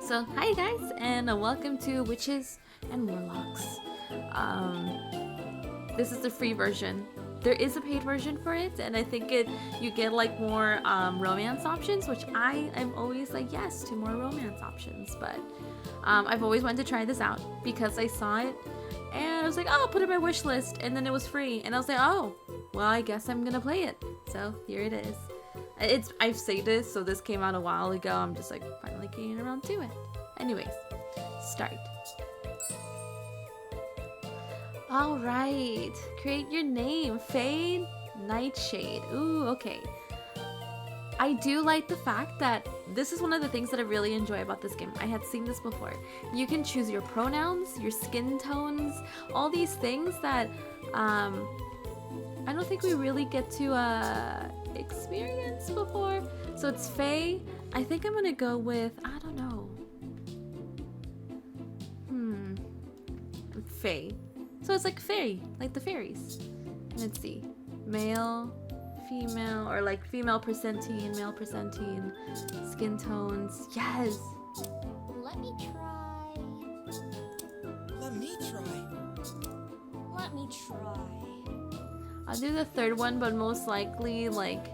So, hi guys, and welcome to Witches and Warlocks. This is the free version. There is a paid version for it, and I think you get like more romance options, which I am always like yes to more romance options. But I've always wanted to try this out because I saw it, and I was like, oh, I'll put it in my wish list, and then it was free, and I was like, oh, well, I guess I'm gonna play it. So here it is. I've saved this, so this came out a while ago. I'm just like finally getting around to it. Anyways, start. All right, create your name, Faye Nightshade. Ooh, okay. I do like the fact that this is one of the things that I really enjoy about this game. I had seen this before. You can choose your pronouns, your skin tones, all these things that I don't think we really get to experience before. So it's Faye. I think I'm gonna go with, I don't know. Faye. So it's like fairy, like the fairies. Let's see. Male, female, or like female percentine, male percentine, skin tones. Yes! Let me try. Let me try. Let me try. I'll do the third one, but most likely, like,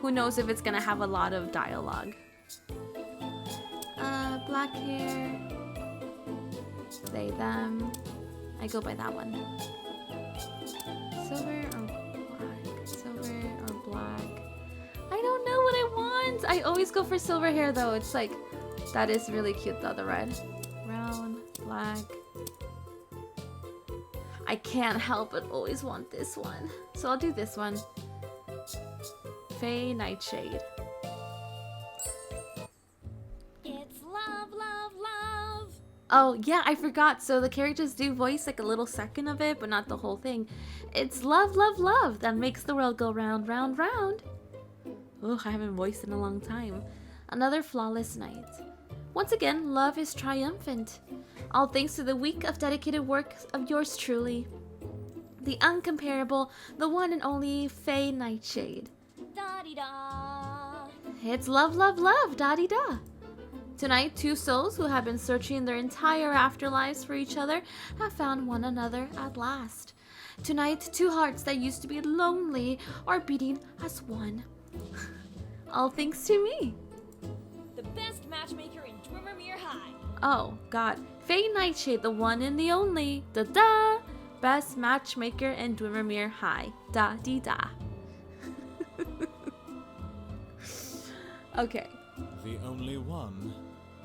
who knows if it's gonna have a lot of dialogue. Black hair. They, them. I go by that one. Silver or black? Silver or black? I don't know what I want! I always go for silver hair though. It's like, that is really cute though, the red. Brown, black. I can't help but always want this one. So I'll do this one. Faye Nightshade. It's love, love, love. Oh, yeah, I forgot. So the characters do voice like a little second of it, but not the whole thing. It's love, love, love that makes the world go round, round, round. Ugh, I haven't voiced in a long time. Another flawless night. Once again, love is triumphant. All thanks to the week of dedicated work of yours truly. The uncomparable, the one and only Faye Nightshade. Da-di-da. It's love, love, love, da-di-da. Tonight, two souls who have been searching their entire afterlives for each other have found one another at last. Tonight, two hearts that used to be lonely are beating as one. All thanks to me. The best matchmaker in Dwimmermere High. Oh, God. Faye Nightshade, the one and the only. Da-da! Best matchmaker in Dwimmermere High. Da-dee-da. Okay. The only one.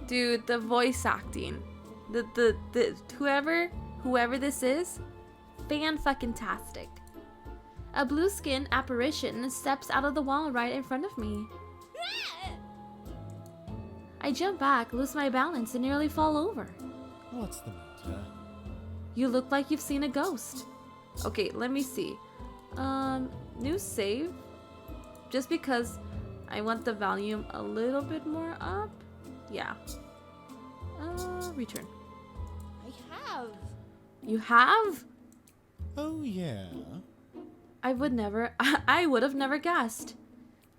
Dude, the voice acting. The whoever this is, fan-fucking-tastic. A blue-skinned apparition steps out of the wall right in front of me. I jump back, lose my balance, and nearly fall over. What's the matter? You look like you've seen a ghost. Okay, let me see. New save. Just because I want the volume a little bit more up. Yeah. Return. I have. You have? Oh, yeah. I would have never guessed.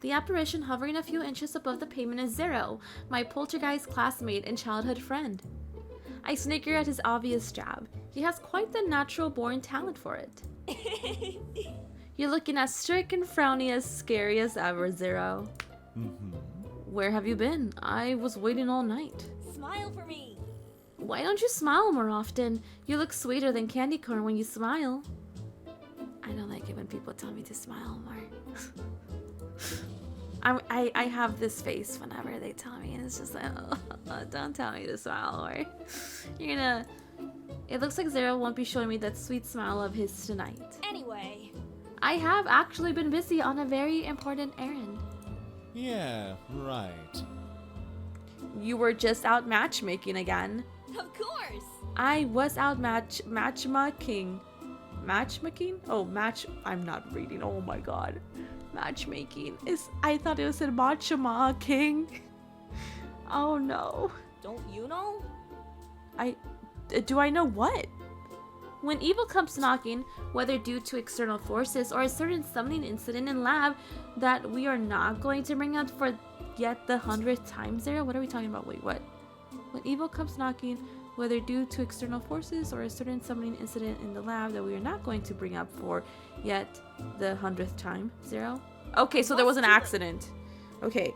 The apparition hovering a few inches above the pavement is Zero, my poltergeist classmate and childhood friend. I snicker at his obvious jab. He has quite the natural-born talent for it. You're looking as strict and frowny as scary as ever, Zero. Where have you been? I was waiting all night. Smile for me. Why don't you smile more often? You look sweeter than candy corn when you smile. I don't like it when people tell me to smile more. I have this face whenever they tell me, and it's just like, oh, don't tell me to smile, or you're gonna... It looks like Zero won't be showing me that sweet smile of his tonight. Anyway. I have actually been busy on a very important errand. Yeah, right. You were just out matchmaking again. Of course. I was out matchmaking. Matchmaking? Oh, I'm not reading. Oh my god. Matchmaking is... I thought it was in matchmaking. Oh no. Don't you know? Do I know what? When evil comes knocking, whether due to external forces or a certain summoning incident in lab that we are not going to bring up for yet the 100th time, Zero? What are we talking about? Wait, what? When evil comes knocking, whether due to external forces or a certain summoning incident in the lab that we are not going to bring up for yet the 100th time. 0? Okay, so there was an accident. Okay.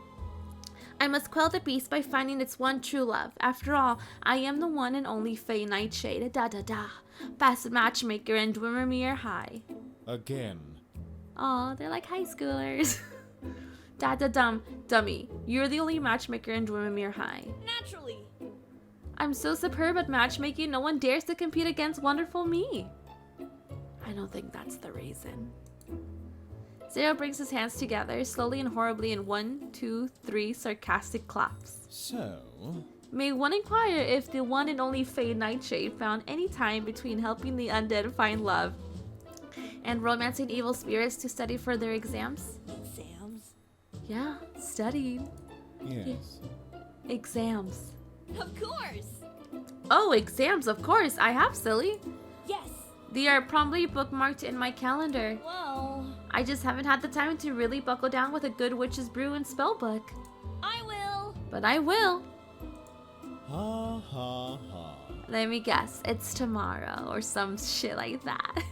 I must quell the beast by finding its one true love. After all, I am the one and only Faye Nightshade. Da da da. Best matchmaker in Dwimmermere High. Again. Aw, they're like high schoolers. Da da dummy. You're the only matchmaker in Dwimmermere High. Naturally. I'm so superb at matchmaking, no one dares to compete against wonderful me. I don't think that's the reason. 0 brings his hands together, slowly and horribly in 1, 2, 3 sarcastic claps. So, May one inquire if the one and only Faye Nightshade found any time between helping the undead find love and romancing evil spirits to study for their exams? Exams? Yeah, studying. yes. Exams. Of course. Oh, exams, of course. I have, silly. Yes. They are promptly bookmarked in my calendar. Well, I just haven't had the time to really buckle down with a good witch's brew and spell book. I will. But I will. Ha ha ha. Let me guess, it's tomorrow or some shit like that.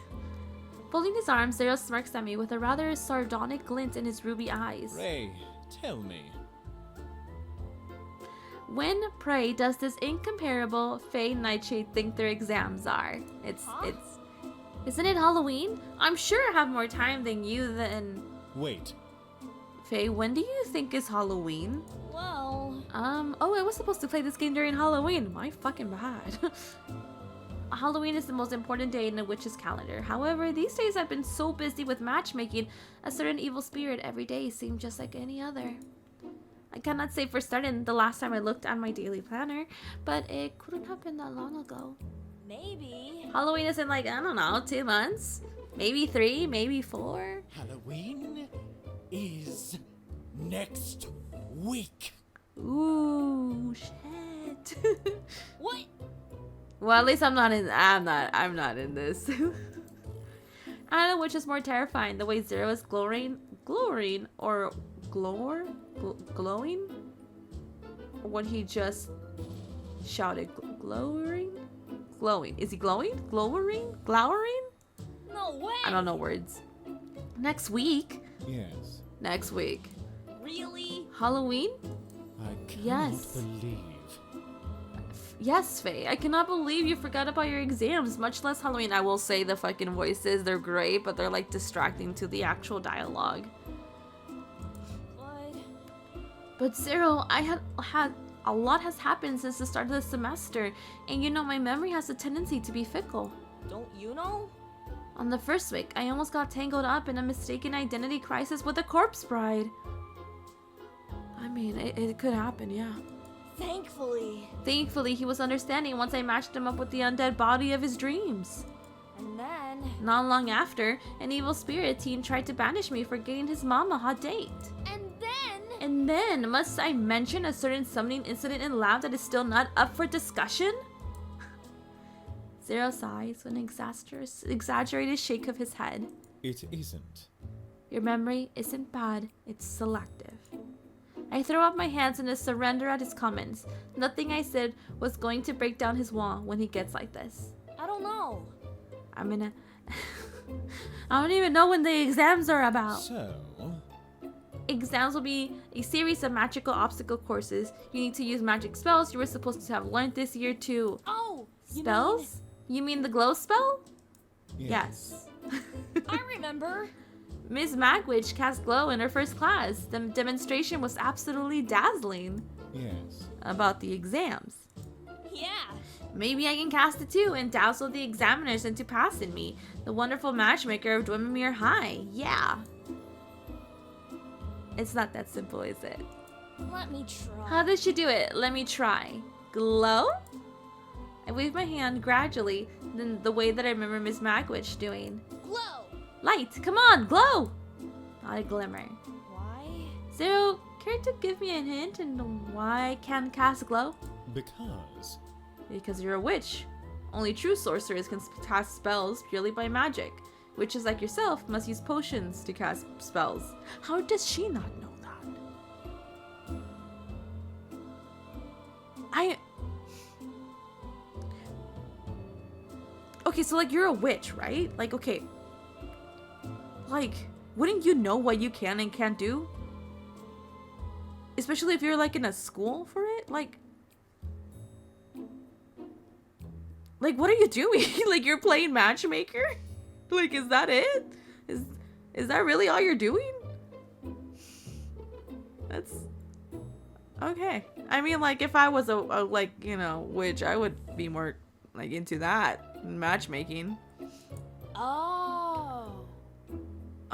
Folding his arms, 0 smirks at me with a rather sardonic glint in his ruby eyes. Ray, tell me. When, pray, does this incomparable Faye Nightshade think their exams are? Isn't it Halloween? I'm sure I have more time than you then. Wait. Faye, when do you think is Halloween? Well, Oh, I was supposed to play this game during Halloween. My fucking bad. Halloween is the most important day in a witch's calendar. However, these days I've been so busy with matchmaking, a certain evil spirit every day seemed just like any other. I cannot say for certain the last time I looked at my daily planner, but it couldn't have been that long ago. maybe. Halloween is in like, I don't know, 2 months? Maybe 3, maybe 4? Halloween is next week. Ooh, shit. What? Well, at least I'm not in this. I don't know which is more terrifying, the way 0 is glowing, or glowing? Or what he just shouted, glowing? Is he glowing? Glowering? No way. I don't know words. Next week? Yes. Next week. Really? Halloween? I cannot Yes. believe. Yes, Faye. I cannot believe you forgot about your exams, much less Halloween. I will say the fucking voices, they're great, but they're like distracting to the actual dialogue. But 0, I had a lot has happened since the start of the semester, and you know my memory has a tendency to be fickle. Don't you know? On the first week, I almost got tangled up in a mistaken identity crisis with a corpse bride. I mean, it could happen, yeah. Thankfully, he was understanding once I matched him up with the undead body of his dreams. And then... Not long after, an evil spirit teen tried to banish me for getting his mom a hot date. And then, must I mention a certain summoning incident in lab that is still not up for discussion? 0 sighs with an exaggerated shake of his head. It isn't. Your memory isn't bad, it's selective. I throw up my hands in a surrender at his comments. Nothing I said was going to break down his wall when he gets like this. I don't know. I don't even know when the exams are about. So, Exams will be a series of magical obstacle courses. You need to use magic spells you were supposed to have learned this year too. Oh! Spells? You mean the glow spell? Yes. I remember. Ms. Magwitch cast glow in her first class. The demonstration was absolutely dazzling. yes. About the exams. Yeah. Maybe I can cast it too and dazzle the examiners into passing me. The wonderful matchmaker of Dwimmermere High. Yeah. It's not that simple, is it? Let me try. How did she do it? Let me try. Glow? I wave my hand gradually, then the way that I remember Miss Magwitch doing. Glow! Light, come on, glow! Not a glimmer. Why? 0, care to give me a hint into why I can't cast glow? Because. Because you're a witch. Only true sorcerers can cast spells purely by magic. Witches like yourself must use potions to cast spells. How does she not know that? Okay, so like you're a witch, right? Like, okay. Like, wouldn't you know what you can and can't do? Especially if you're like in a school for it? Like what are you doing? Like you're playing matchmaker? Like, is that it? Is that really all you're doing? That's okay. I mean, like, if I was a like, you know, witch, I would be more like into that matchmaking. Oh.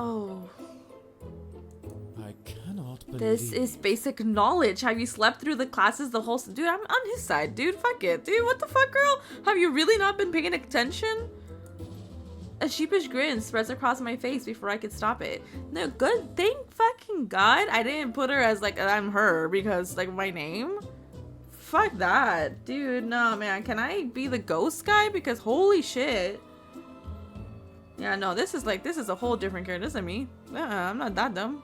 Oh, I cannot believe this is basic knowledge. Have you slept through the classes the whole dude? I'm on his side, dude. Fuck it, dude. What the fuck, girl? Have you really not been paying attention? A sheepish grin spreads across my face before I could stop it. No, good. Thank fucking God I didn't put her as like I'm her because like my name. Fuck that, dude. No, man. Can I be the ghost guy? Because holy shit. Yeah, no. This is a whole different character. This isn't me. I'm not that dumb.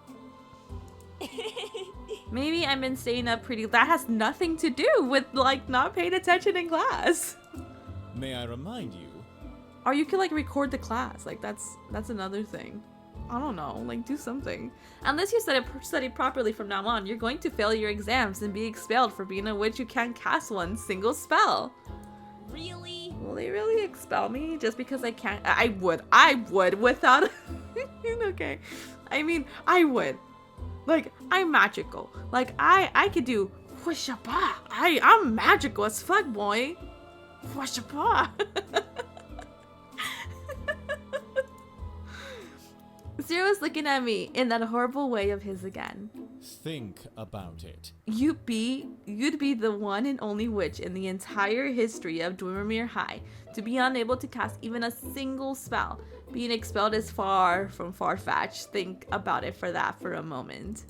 Maybe I've been staying up pretty. That has nothing to do with like not paying attention in class. May I remind you? Or you can like record the class. Like that's another thing. I don't know. Like do something. Unless you study properly from now on, you're going to fail your exams and be expelled for being a witch who can't cast one single spell. Really? Will they really expel me just because I can't? I would without. Okay. I mean, I would. Like I'm magical. Like I could do whooshapa. I'm magical as fuck, boy. Whooshapa. Zero's looking at me in that horrible way of his again. Think about it. You'd be the one and only witch in the entire history of Dwemermere High to be unable to cast even a single spell. Being expelled is far from far-fetched. Think about it for a moment.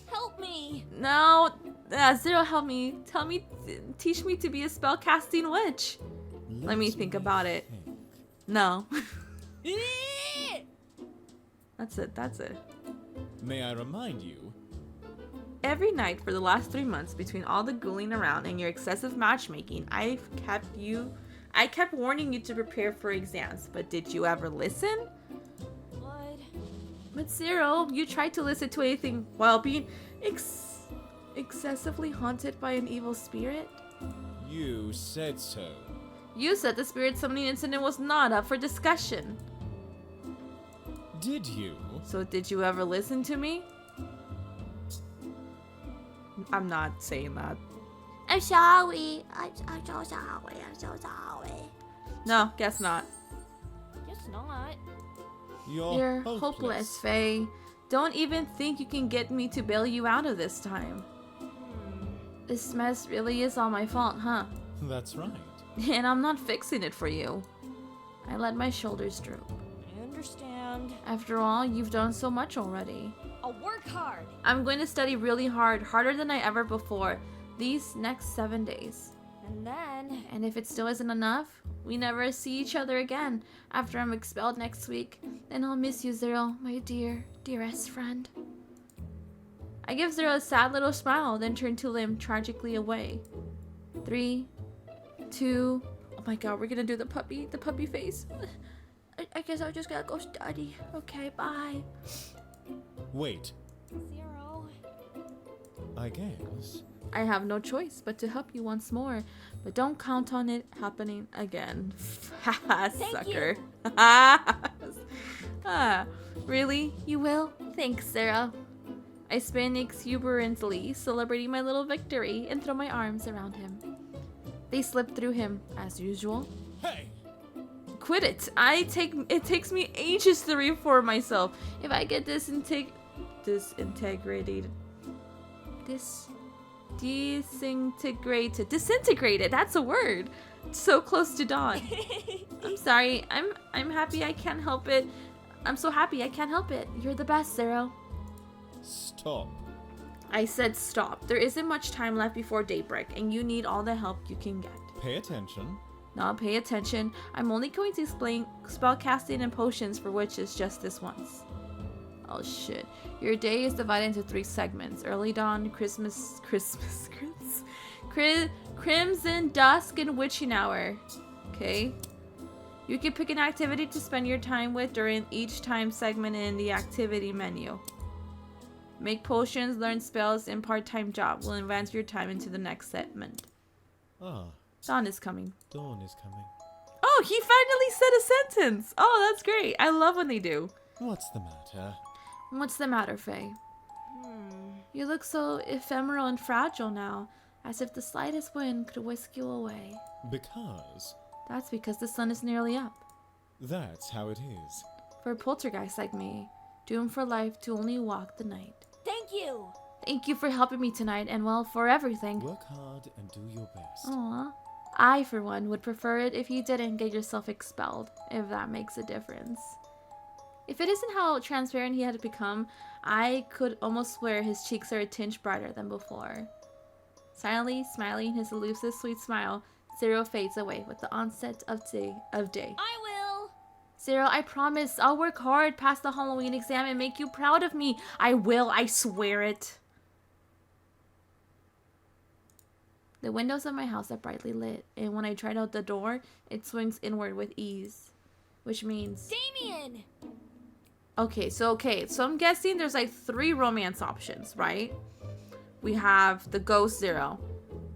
Help me! No, Zero, help me. Teach me to be a spell-casting witch. Let me think about it. No. That's it. May I remind you? Every night for the last 3 months, between all the ghouling around and your excessive matchmaking, I kept warning you to prepare for exams, but did you ever listen? What? But Zero, you tried to listen to anything while being excessively haunted by an evil spirit? You said so. You said the spirit summoning incident was not up for discussion. Did you? So did you ever listen to me? I'm not saying that. I'm sorry. I'm so sorry. No, guess not. Guess not. You're hopeless, Faye. Don't even think you can get me to bail you out of this time. This mess really is all my fault, huh? That's right. And I'm not fixing it for you. I let my shoulders droop. I understand. After all, you've done so much already. I'll work hard. I'm going to study really hard, harder than I ever before, these next 7 days. And then... And if it still isn't enough, we never see each other again after I'm expelled next week. Then I'll miss you, Zero, my dearest friend. I give Zero a sad little smile, then turn to limp tragically away. 3, 2... Oh my god, we're gonna do the puppy face. I guess I just gotta go study. Okay, bye. Wait. Zero. I guess. I have no choice but to help you once more, but don't count on it happening again. Sucker. Really? You will? Thanks, Sarah. I spin exuberantly, celebrating my little victory, and throw my arms around him. They slip through him, as usual. Hey! Quit it! It takes me ages to reform myself. If I get disintegrated, that's a word. So close to dawn. I'm sorry. I'm happy I can't help it. I'm so happy I can't help it. You're the best, Zero. Stop. I said stop. There isn't much time left before daybreak, and you need all the help you can get. Pay attention. Now pay attention. I'm only going to explain spellcasting and potions for witches just this once. Oh shit. Your day is divided into 3 segments. Early dawn, Christmas Crimson, Dusk, and Witching Hour. Okay. You can pick an activity to spend your time with during each time segment in the activity menu. Make potions, learn spells, and part-time job will advance your time into the next segment. Ah, Dawn is coming. dawn is coming. Oh, he finally said a sentence. Oh, that's great. I love when they do. What's the matter? What's the matter, Faye? You look so ephemeral and fragile now, as if the slightest wind could whisk you away. Because That's because the sun is nearly up. that's how it is. For a poltergeist like me, doomed for life to only walk the night. Thank you. Thank you for helping me tonight and, well, for everything. Work hard and do your best. Aw. I, for one, would prefer it if you didn't get yourself expelled, if that makes a difference. If it isn't how transparent he had become, I could almost swear his cheeks are a tinge brighter than before. Silently smiling his elusive sweet smile, Zero fades away with the onset of day. I will. Zero, I promise I'll work hard past the Halloween exam and make you proud of me. I will, I swear it. The windows of my house are brightly lit, and when I tried out the door, it swings inward with ease. Which means... Damien! Okay, so I'm guessing there's like 3 romance options, right? We have the Ghost Zero.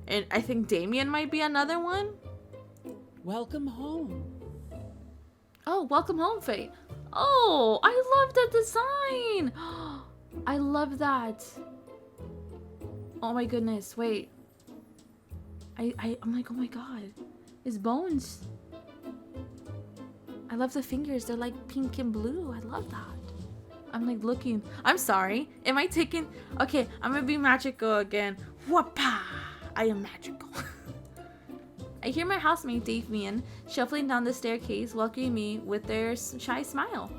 And I think Damien might be another one. Welcome home. Oh, welcome home, Faye. Oh, I love the design. I love that. Oh my goodness, wait. I'm like, oh my god. His bones. I love the fingers. They're like pink and blue. I love that. I'm like looking. I'm sorry. Am I taking... Okay, I'm gonna be magical again. Whoopah! I am magical. I hear my housemate Damien shuffling down the staircase, welcoming me with their shy smile.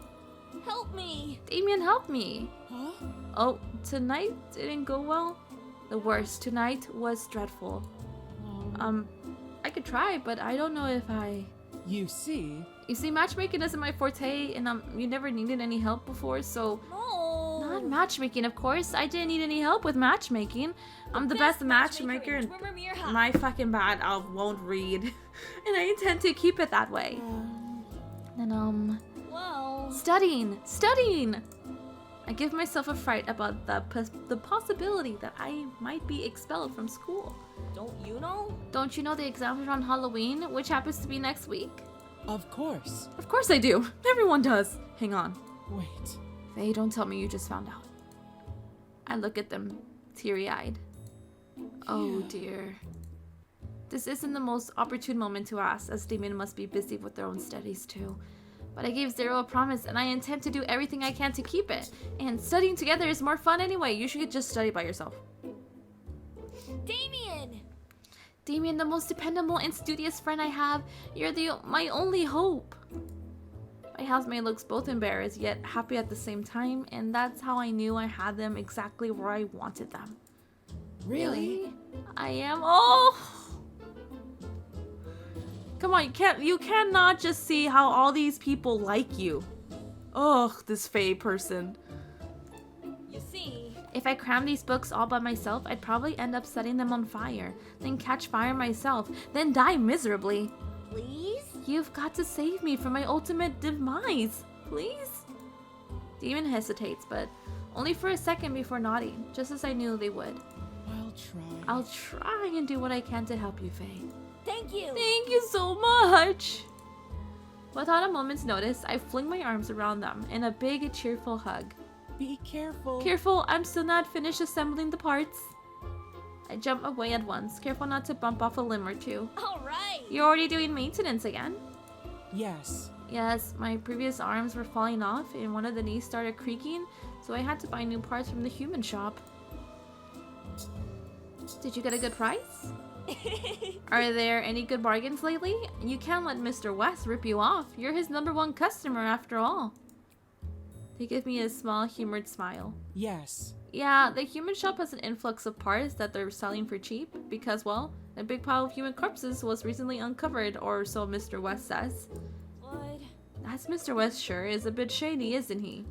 Help me! Damien, help me! Huh? Oh, tonight didn't go well? The worst. Tonight was dreadful. I could try, but I don't know if I... You see, You see, matchmaking isn't my forte, and you never needed any help before, so... No! Not matchmaking, of course. I didn't need any help with matchmaking. I'm the best matchmaker, and Twimmermere High. my fucking bad I won't read. And I intend to keep it that way. And, Well... studying! I give myself a fright about the possibility that I might be expelled from school. Don't you know? Don't you know the exams are on Halloween, which happens to be next week? of course. Of course I do. Everyone does. Hang on. Wait. Faye, don't tell me you just found out. I look at them, teary-eyed. Oh dear. This isn't the most opportune moment to ask, as Damien must be busy with their own studies too. But I gave Zero a promise, and I intend to do everything I can to keep it. And studying together is more fun anyway. You should just study by yourself. Damien! Damien, the most dependable and studious friend I have. You're my only hope. My housemate looks both embarrassed yet happy at the same time, and that's how I knew I had them exactly where I wanted them. Really? I am. Oh! Come on, you cannot just see how all these people like you. Ugh, this Faye person. You see... If I cram these books all by myself, I'd probably end up setting them on fire, then catch fire myself, then die miserably. Please? You've got to save me from my ultimate demise, please? Demon hesitates, but only for a second before nodding, just as I knew they would. I'll try. I'll try and do what I can to help you, Faye. Thank you! Thank you so much! Without a moment's notice, I fling my arms around them in a big, cheerful hug. Be careful. Careful, I'm still not finished assembling the parts. I jump away at once, careful not to bump off a limb or two. Alright! You're already doing maintenance again? Yes. Yes, my previous arms were falling off and one of the knees started creaking, so I had to buy new parts from the human shop. Did you get a good price? Are there any good bargains lately? You can't let Mr. West rip you off. You're his #1 customer after all. They give me a small, humored smile. Yes. Yeah, the human shop has an influx of parts that they're selling for cheap because, well, a big pile of human corpses was recently uncovered, or so Mr. West says. What? That's Mr. West sure is a bit shady, isn't he?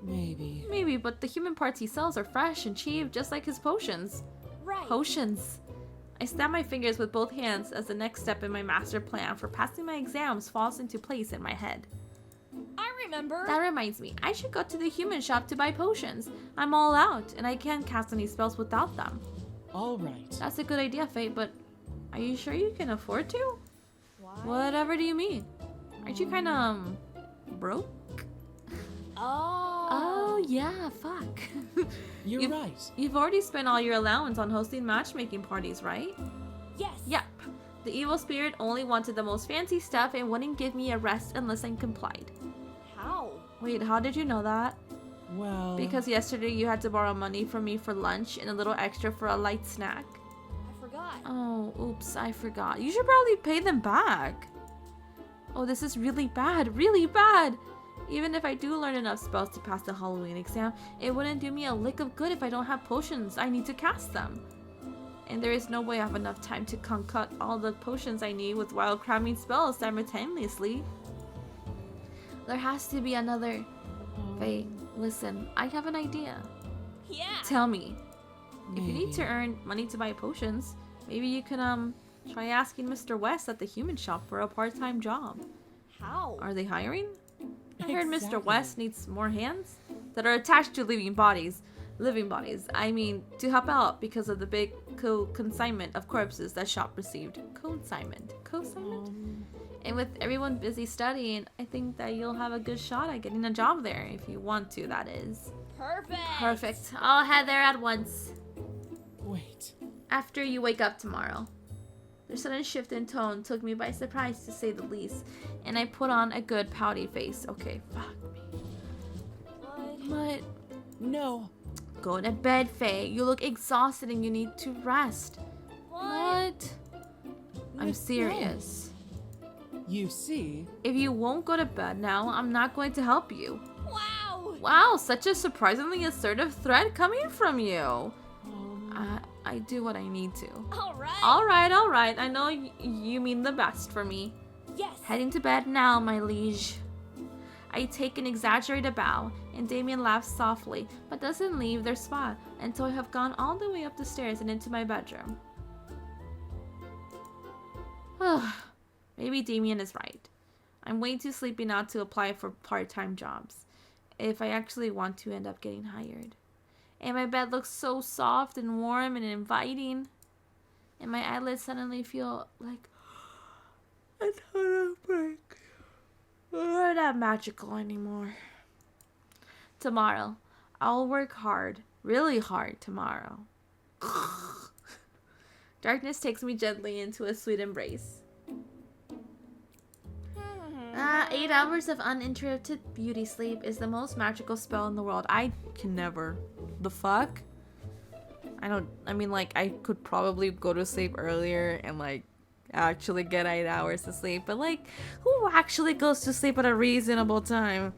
Maybe. Maybe, but the human parts he sells are fresh and cheap, just like his potions. Right. Potions. I snap my fingers with both hands as the next step in my master plan for passing my exams falls into place in my head. I remember. That reminds me, I should go to the human shop to buy potions. I'm all out, and I can't cast any spells without them. All right. That's a good idea, Faye, but are you sure you can afford to? Why? Whatever do you mean? Aren't you kinda, broke? Oh, yeah, fuck. You're right. You've already spent all your allowance on hosting matchmaking parties, right? Yes. Yep. The evil spirit only wanted the most fancy stuff and wouldn't give me a rest unless I complied. How? Wait, how did you know that? Well... Because yesterday you had to borrow money from me for lunch and a little extra for a light snack. I forgot. Oh, oops, I forgot. You should probably pay them back. Oh, this is really bad, really bad. Even if I do learn enough spells to pass the Halloween exam, it wouldn't do me a lick of good if I don't have potions. I need to cast them. And there is no way I have enough time to concoct all the potions I need with while cramming spells simultaneously. There has to be another... Faye, listen, I have an idea. Yeah. Tell me. If you need Maybe. to earn money to buy potions, maybe you can try asking Mr. West at the human shop for a part-time job. How? Are they hiring? I heard Mr. Exactly. West needs more hands that are attached to living bodies. I mean, to help out because of the big consignment of corpses that shop received. Consignment? And with everyone busy studying, I think that you'll have a good shot at getting a job there, if you want to, that is. Perfect. Perfect. I'll head there at once. Wait. After you wake up tomorrow. Their sudden shift in tone took me by surprise, to say the least, and I put on a good pouty face. Okay, fuck me. But No. go to bed, Faye. You look exhausted and you need to rest. What? I'm No. serious. You see? If you won't go to bed now, I'm not going to help you. Wow. Wow, such a surprisingly assertive threat coming from you. Um, I do what I need to. All right. All right. I know you mean the best for me. Yes. Heading to bed now, my liege. I take an exaggerated bow, and Damien laughs softly, but doesn't leave their spot until I have gone all the way up the stairs and into my bedroom. Maybe Damien is right. I'm way too sleepy now to apply for part-time jobs, if I actually want to end up getting hired. And my bed looks so soft and warm and inviting, and my eyelids suddenly feel like a total break. They're not magical anymore. Tomorrow, I'll work hard, really hard tomorrow. Darkness takes me gently into a sweet embrace. 8 hours of uninterrupted beauty sleep is the most magical spell in the world. I can never. The fuck? I mean, like, I could probably go to sleep earlier and, like, actually get 8 hours of sleep. But, like, who actually goes to sleep at a reasonable time?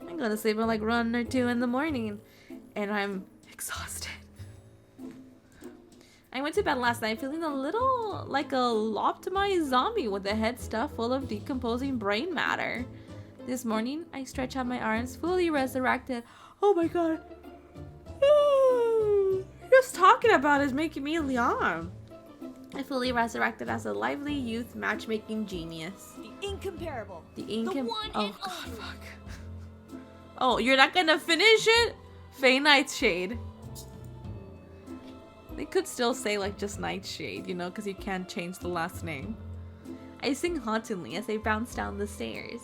I go to sleep at, like, 1 or 2 in the morning. And I'm exhausted. I went to bed last night feeling a little like a optimized zombie with a head stuffed full of decomposing brain matter. This morning, I stretch out my arms, fully resurrected. Oh my god. Just talking about it is making me yawn. I fully resurrected as a lively youth matchmaking genius. The incomparable. The one Oh and god, only. fuck. Oh, you're not gonna finish it? Faye Nightshade. They could still say, like, just Nightshade, you know, because you can't change the last name. I sing hauntingly as I bounce down the stairs.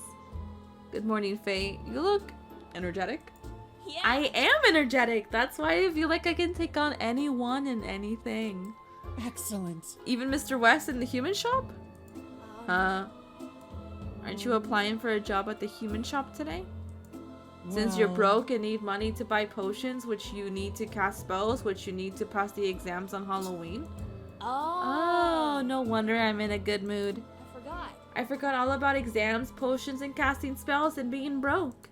Good morning, Faye. You look energetic. Yeah. I am energetic. That's why I feel like I can take on anyone and anything. excellent. Even Mr. West in the human shop? Aren't you applying for a job at the human shop today? Since you're Well, broke and need money to buy potions, which you need to cast spells, which you need to pass the exams on Halloween? Oh, no wonder I'm in a good mood. I forgot. I forgot all about exams, potions, and casting spells and being broke.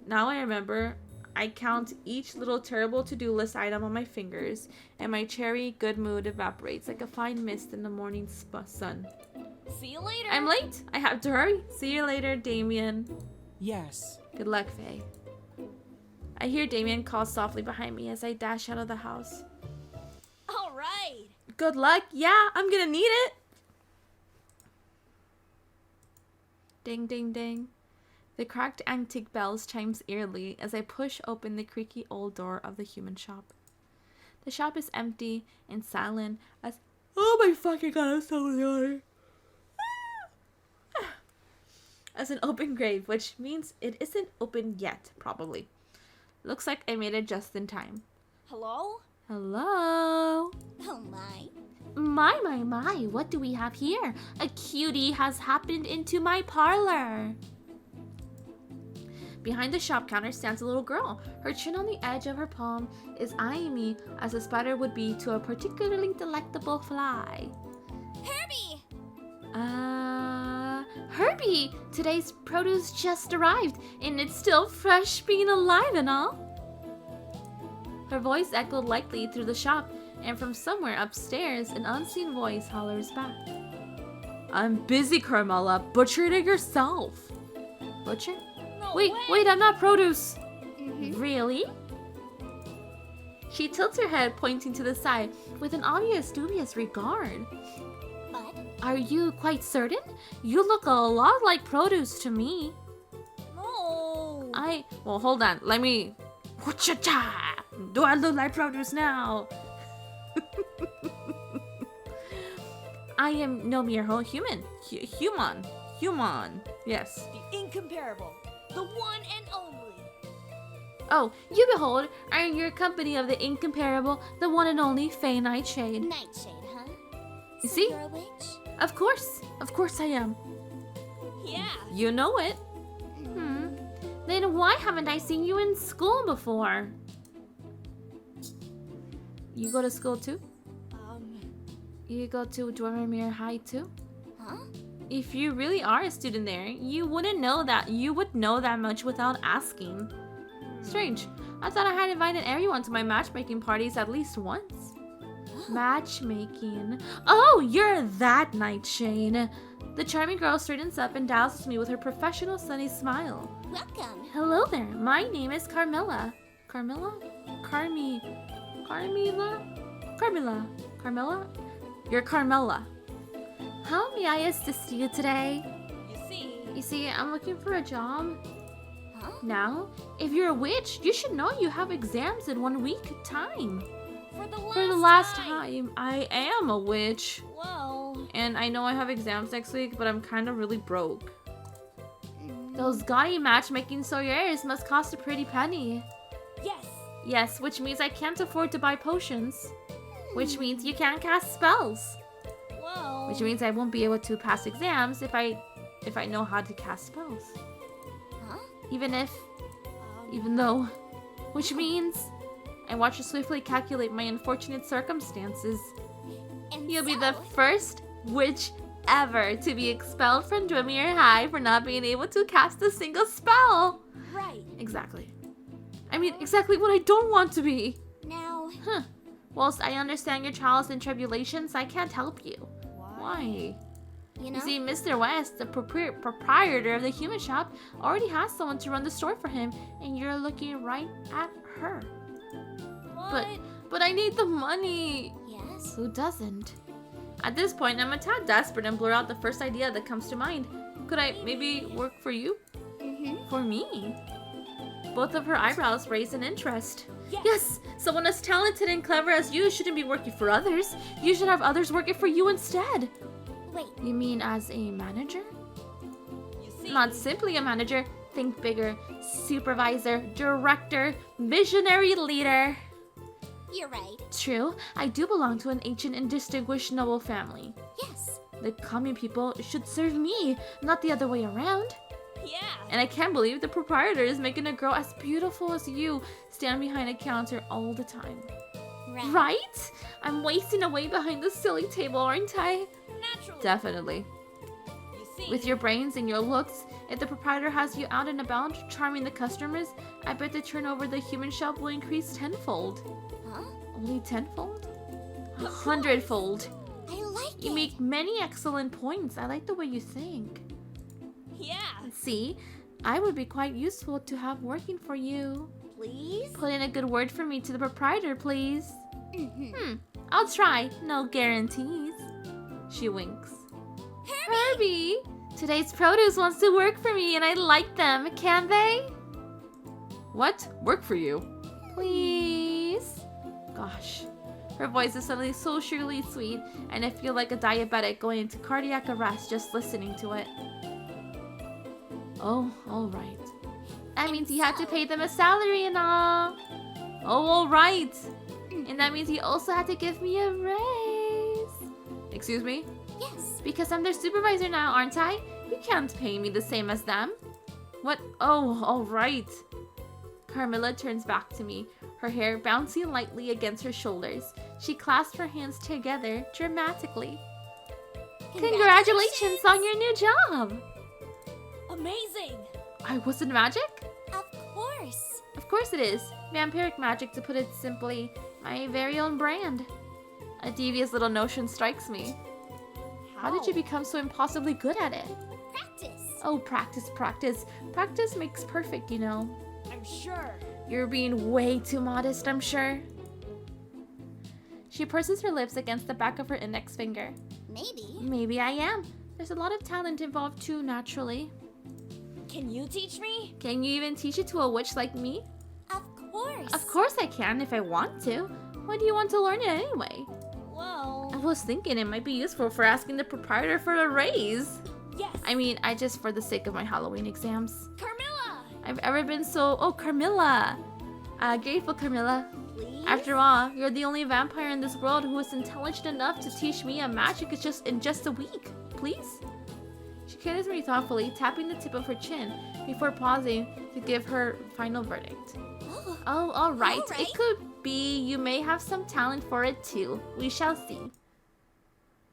Now I remember, I count each little terrible to-do list item on my fingers, and my cherry good mood evaporates like a fine mist in the morning sun. See you later. I'm late. I have to hurry. See you later, Damien. Yes. Good luck, Faye. I hear Damien call softly behind me as I dash out of the house. All right. Good luck. Yeah, I'm gonna need it. Ding, ding, ding. The cracked antique bells chimes eerily as I push open the creaky old door of the human shop. The shop is empty and silent as... Oh my fucking god, I'm so sorry. As an open grave, which means it isn't open yet, probably. Looks like I made it just in time. Hello? Hello? Oh my. My, what do we have here? A cutie has happened into my parlor. Behind the shop counter stands a little girl. Her chin on the edge of her palm is eyeing me as a spider would be to a particularly delectable fly. Herbie! Herbie! Today's produce just arrived, and it's still fresh being alive and all. Her voice echoed lightly through the shop, and from somewhere upstairs, an unseen voice hollers back. I'm busy, Carmela. Butcher it yourself. Butcher? No Wait, way. wait, I'm not produce. Mhm. Really? She tilts her head, pointing to the side, with an obvious dubious regard. But Are you quite certain? You look a lot like produce to me. no. Well, hold on. Let me... Cha-cha! Do I look like produce now? I am no mere human. Human. Yes. The incomparable. The one and only. Oh, you behold, are in your company of the incomparable, the one and only Faye Nightshade. Nightshade, huh? You So see? you're a witch? Of course I am. Yeah. You know it. Then why haven't I seen you in school before? You go to school too? You go to Dwemermere High too? Huh? If you really are a student there, you wouldn't know that. You would know that much without asking. Strange. I thought I had invited everyone to my matchmaking parties at least once. Matchmaking. Oh, you're that Nightshade. The charming girl straightens up and dazzles me with her professional sunny smile. Welcome. Hello there. My name is Carmela. Carmela? Carmela? You're Carmela. How may I assist you today? You see, I'm looking for a job. Huh? Now, if you're a witch, you should know you have exams in 1 week time. For the last time, I am a witch. Whoa. And I know I have exams next week, but I'm kind of really broke. Those gaudy matchmaking soyeres must cost a pretty penny. Yes. Yes, which means I can't afford to buy potions. Which means you can't cast spells. Whoa. Which means I won't be able to pass exams if I know how to cast spells. Huh? Even though. Which means I watch you swiftly calculate my unfortunate circumstances. And You'll be so, the first witch ever to be expelled from Dwemermere High for not being able to cast a single spell. Right. Exactly. I mean, exactly what I don't want to be. Now. Huh. Whilst I understand your trials and tribulations, I can't help you. Why? You know? You see, Mr. West, the proprietor of the human shop, already has someone to run the store for him, and you're looking right at her. What? But I need the money. Yes. Who doesn't? At this point, I'm a tad desperate and blur out the first idea that comes to mind. Could I maybe work for you? For me? Both of her eyebrows raise in interest. Yes! Someone as talented and clever as you shouldn't be working for others. You should have others working for you instead. Wait. You mean as a manager? You see? Not simply a manager. Think bigger. Supervisor, director, visionary leader. You're right. True, I do belong to an ancient and distinguished noble family. Yes. The common people should serve me, not the other way around. Yeah. And I can't believe the proprietor is making a girl as beautiful as you stand behind a counter all the time. Right? I'm wasting away behind the silly table, aren't I? Naturally. Definitely. You see? With your brains and your looks, if the proprietor has you out and about, charming the customers, I bet the turnover of the human shop will increase tenfold. Huh? Only tenfold? 100-fold. I like You it. make many excellent points. I like the way you think. Yeah. See, I would be quite useful to have working for you. Please? Put in a good word for me to the proprietor, please. I'll try. No guarantees. She winks. Herbie! Today's produce wants to work for me and I like them. Can they? What? Work for you? Please? Gosh. Her voice is suddenly so surely sweet, and I feel like a diabetic going into cardiac arrest just listening to it. Oh, alright. That means you have to pay them a salary and all. Oh, alright. And that means you also have to give me a raise. Excuse me? Yes. Because I'm their supervisor now, aren't I? You can't pay me the same as them. What? Oh, alright. Carmilla turns back to me, her hair bouncing lightly against her shoulders. She clasps her hands together dramatically. Congratulations on your new job! Amazing. I wasn't magic? Of course. Of course it is. Vampiric magic, to put it simply. My very own brand. A devious little notion strikes me. How did you become so impossibly good at it? Practice. Oh, practice, practice. Practice makes perfect, you know. I'm sure. You're being way too modest, I'm sure. She purses her lips against the back of her index finger. Maybe. Maybe I am. There's a lot of talent involved too, naturally. Can you teach me? Can you even teach it to a witch like me? Of course. Of course I can if I want to. Why do you want to learn it anyway? Well. I was thinking it might be useful for asking the proprietor for a raise. Yes. I mean, I just for the sake of my Halloween exams. Carmilla. I've ever been so... Oh, Carmilla. Grateful, Carmilla. Please. After all, you're the only vampire in this world who is intelligent enough to teach me a magic in just a week. Please? She considers me thoughtfully, tapping the tip of her chin before pausing to give her final verdict. Oh, all right. It could be you may have some talent for it too. We shall see.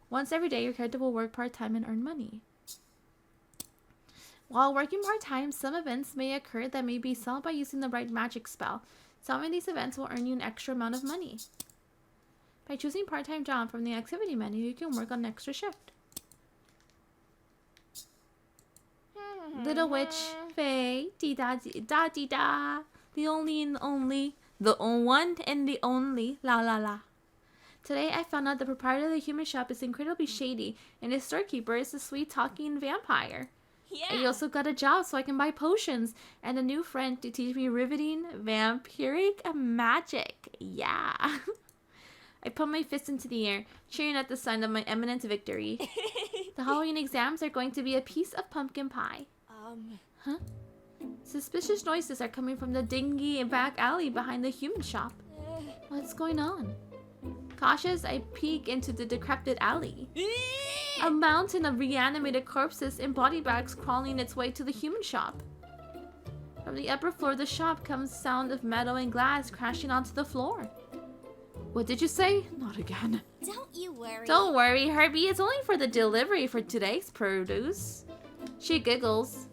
Once every day, your character will work part-time and earn money. While working part-time, some events may occur that may be solved by using the right magic spell. Solving these events will earn you an extra amount of money. By choosing part-time job from the activity menu, you can work on an extra shift. Little witch, Faye, dee-da, the only and only, the one and the only, la la la. Today I found out the proprietor of the human shop is incredibly shady, and his storekeeper is a sweet-talking vampire. Yeah. I also got a job so I can buy potions, and a new friend to teach me riveting vampiric magic. Yeah. I put my fist into the air, cheering at the sign of my imminent victory. The Halloween exams are going to be a piece of pumpkin pie. Huh? Suspicious noises are coming from the dingy back alley behind the human shop. What's going on? Cautious, I peek into the decrepit alley. A mountain of reanimated corpses and body bags crawling its way to the human shop. From the upper floor of the shop comes the sound of metal and glass crashing onto the floor. What did you say? Not again. Don't you worry. Don't worry, Herbie. It's only for the delivery for today's produce. She giggles.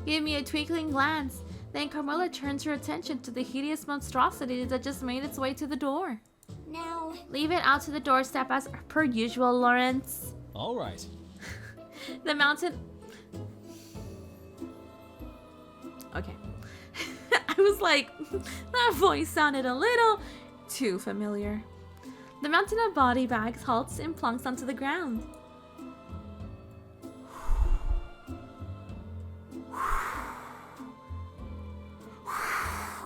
Give me a twinkling glance. Then Carmilla turns her attention to the hideous monstrosity that just made its way to the door. Now, Leave it out to the doorstep as per usual, Lawrence. All right. The mountain... Okay. I was like, that voice sounded a little too familiar. The mountain of body bags halts and plunks onto the ground.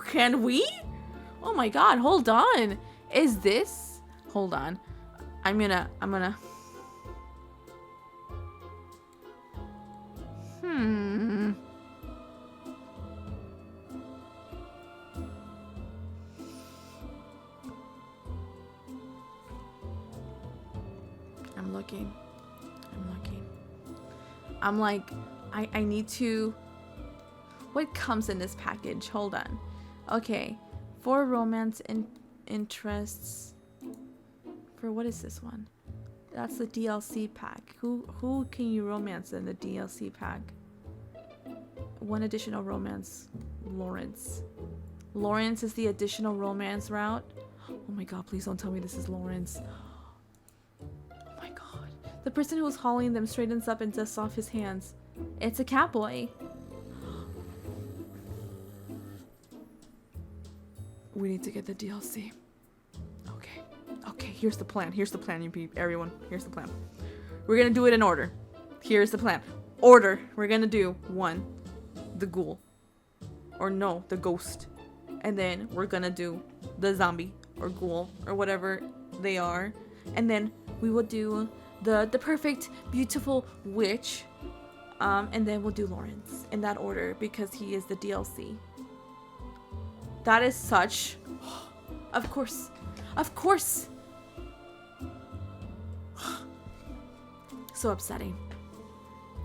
Can we? Oh my god, hold on. Is this? Hold on. I'm gonna. I'm looking. I'm like, I need to... What comes in this package? Hold on. Okay. For romance and interests. For what is this one? That's the DLC pack. Who can you romance in the DLC pack? One additional romance. Lawrence. Lawrence is the additional romance route. Oh my god, please don't tell me this is Lawrence. Oh my god. The person who was hauling them straightens up and dusts off his hands. It's a catboy. We need to get the DLC. Okay. here's the plan. Here's the plan, everyone. Here's the plan. We're gonna do it in order. Here's the plan. Order. We're gonna do 1, the ghoul. Or no, the ghost. And then we're gonna do the zombie or ghoul or whatever they are. And then we will do the perfect, beautiful witch. And then we'll do Lawrence in that order because he is the DLC. That is such... Of course. Of course. So upsetting.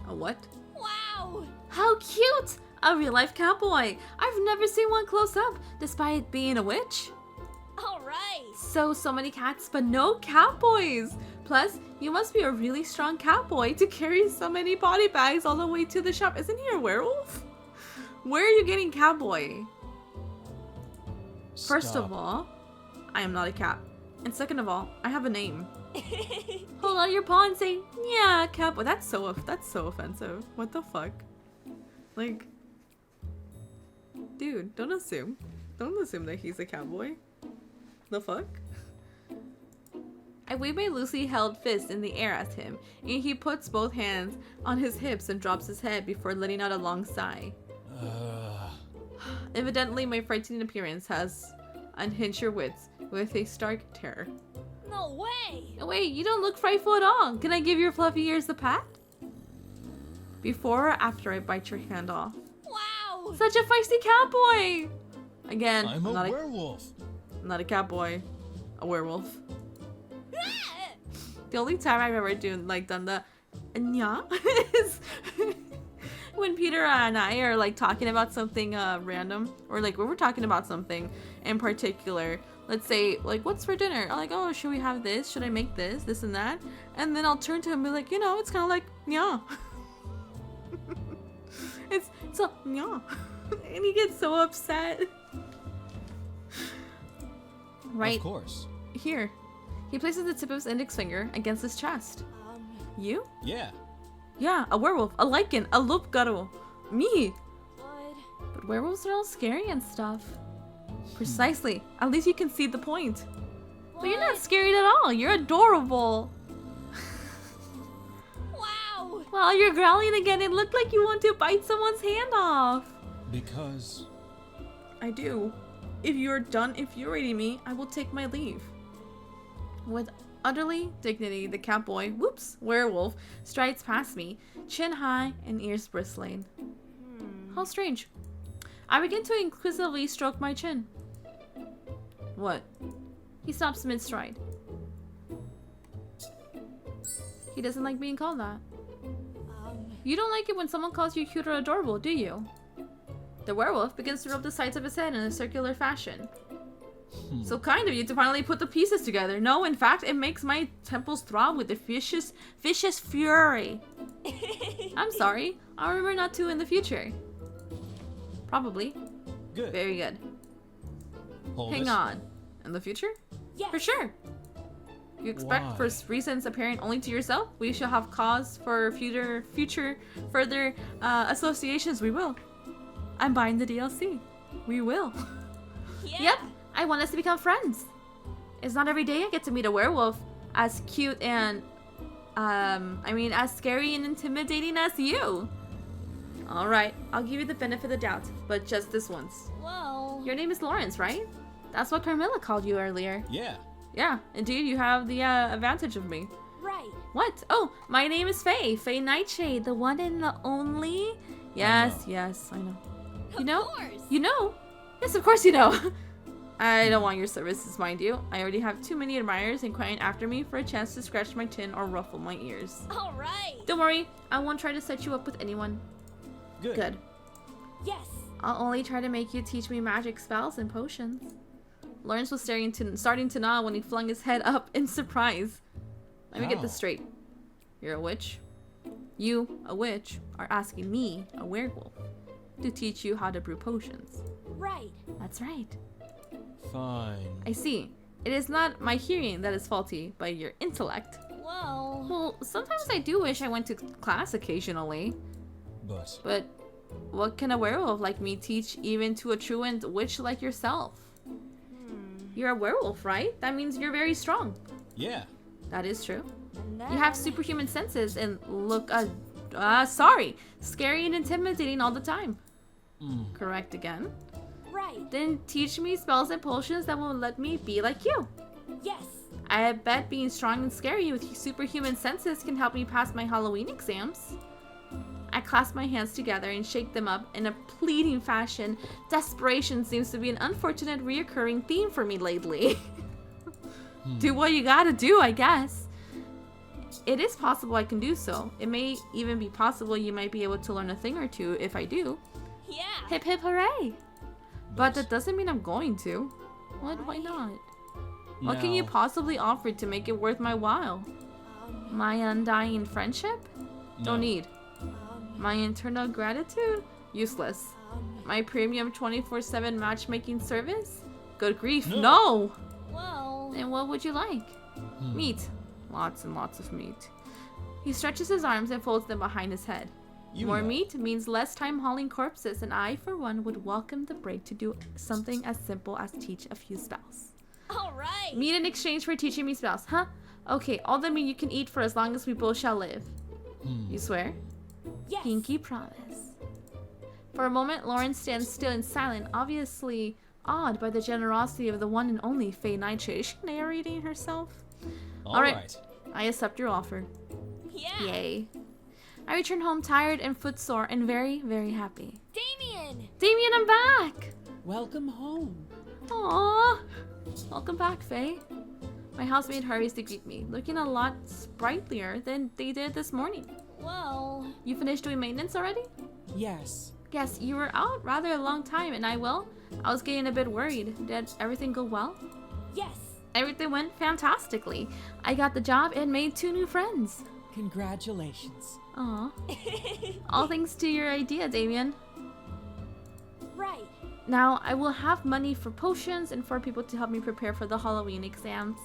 A what? Wow! How cute! A real-life cowboy. I've never seen one close up, despite being a witch. Alright! So many cats, but no cowboys. Plus, you must be a really strong cowboy to carry so many body bags all the way to the shop. Isn't he a werewolf? Where are you getting cowboy? First of all, I am not a cat. And second of all, I have a name. Hold on your paw and say, yeah, cowboy. That's so offensive. What the fuck? Like, dude, don't assume. Don't assume that he's a cowboy. The fuck? I wave my loosely held fist in the air at him, and he puts both hands on his hips and drops his head before letting out a long sigh. Evidently, my frightening appearance has unhinged your wits with a stark terror. No way! Oh, wait, you don't look frightful at all. Can I give your fluffy ears a pat? Before or after I bite your hand off? Wow! Such a feisty cowboy! Again, I'm a not werewolf. not a cowboy, a werewolf. The only time I've ever done the nya is when Peter and I are like talking about something random, or like when we're talking about something in particular. Let's say like, what's for dinner? I'm like, oh, should we have this? Should I make this and that? And then I'll turn to him and be like, you know, it's kind of like nya. it's a nya, and he gets so upset. Right. Of course. Here. He places the tip of his index finger against his chest. You? Yeah. Yeah, a werewolf, a lichen, a lupgaro. Me. But... But werewolves are all scary and stuff. Precisely. At least you can see the point. But you're not scary at all. You're adorable. Wow! Well, you're growling again. It looked like you want to bite someone's hand off. Because... I do. If you're done infuriating me, I will take my leave. With utterly dignity, the cowboy, werewolf, strides past me, chin high and ears bristling. How strange. I begin to inquisitively stroke my chin. What? He stops mid-stride. He doesn't like being called that. You don't like it when someone calls you cute or adorable, do you? The werewolf begins to rub the sides of his head in a circular fashion. So kind of you to finally put the pieces together. No, in fact, it makes my temples throb with a vicious fury. I'm sorry. I'll remember not to in the future. Probably. Good. Very good. Hold Hang it. on. In the future? Yes! For sure. You expect Why? for reasons apparent only to yourself, we shall have cause for future further associations. We will. I'm buying the DLC. We will. Yeah! Yep. I want us to become friends. It's not every day I get to meet a werewolf as cute and, as scary and intimidating as you. Alright, I'll give you the benefit of the doubt, but just this once. Well... Your name is Lawrence, right? That's what Carmilla called you earlier. Yeah. Yeah, indeed, you have the advantage of me. Right. What? Oh, my name is Faye. Faye Nightshade, the one and the only. Yes, I know. You know? Of course. You know? Yes, of course you know. I don't want your services, mind you. I already have too many admirers inquiring after me for a chance to scratch my chin or ruffle my ears. Alright. Don't worry, I won't try to set you up with anyone. Good. Good. Yes. I'll only try to make you teach me magic spells and potions. Lawrence was starting to nod when he flung his head up in surprise. Let me get this How? straight. You're a witch. You, a witch, are asking me, a werewolf, to teach you how to brew potions. Right. That's right. Fine. I see. It is not my hearing that is faulty, but your intellect. Well... Well, sometimes I do wish I went to class occasionally. But what can a werewolf like me teach even to a truant witch like yourself? You're a werewolf, right? That means you're very strong. Yeah. That is true. And then... You have superhuman senses and look, scary and intimidating all the time. Correct again. Right. Then teach me spells and potions that will let me be like you. Yes. I bet being strong and scary with superhuman senses can help me pass my Halloween exams. I clasp my hands together and shake them up in a pleading fashion. Desperation seems to be an unfortunate reoccurring theme for me lately. Do what you gotta do, I guess. It is possible I can do so. It may even be possible you might be able to learn a thing or two if I do. Yeah. Hip hip hooray! But Nice. that doesn't mean I'm going to. What? Why not? What can you Now- possibly offer to make it worth my while? My undying friendship? No. Don't need. My eternal gratitude? Useless. My premium 24/7 matchmaking service? Good grief, No. no! Well... Then what would you like? Meat. Lots and lots of meat. He stretches his arms and folds them behind his head. You More know. meat means less time hauling corpses, and I, for one, would welcome the break to do something as simple as teach a few spells. All right. Meat in exchange for teaching me spells, huh? Okay, all the meat you can eat for as long as we both shall live. You swear? Yes. Pinky promise. For a moment, Lauren stands still and silent, obviously awed by the generosity of the one and only Faye Nightshade. Is she narrating herself? All right. right. I accept your offer. Yeah. Yay. I return home tired and footsore and very, very happy. Damien. Damien, I'm back! Welcome home. Aww. Welcome back, Faye. My housemate hurries to greet me, looking a lot sprightlier than they did this morning. Well... You finished doing maintenance already? Yes. Yes, you were out rather a long time, and I was getting a bit worried. Did everything go well? Yes. Everything went fantastically. I got the job and made 2 new friends. Congratulations. Aw. All thanks to your idea, Damien. Right. Now, I will have money for potions and for people to help me prepare for the Halloween exams.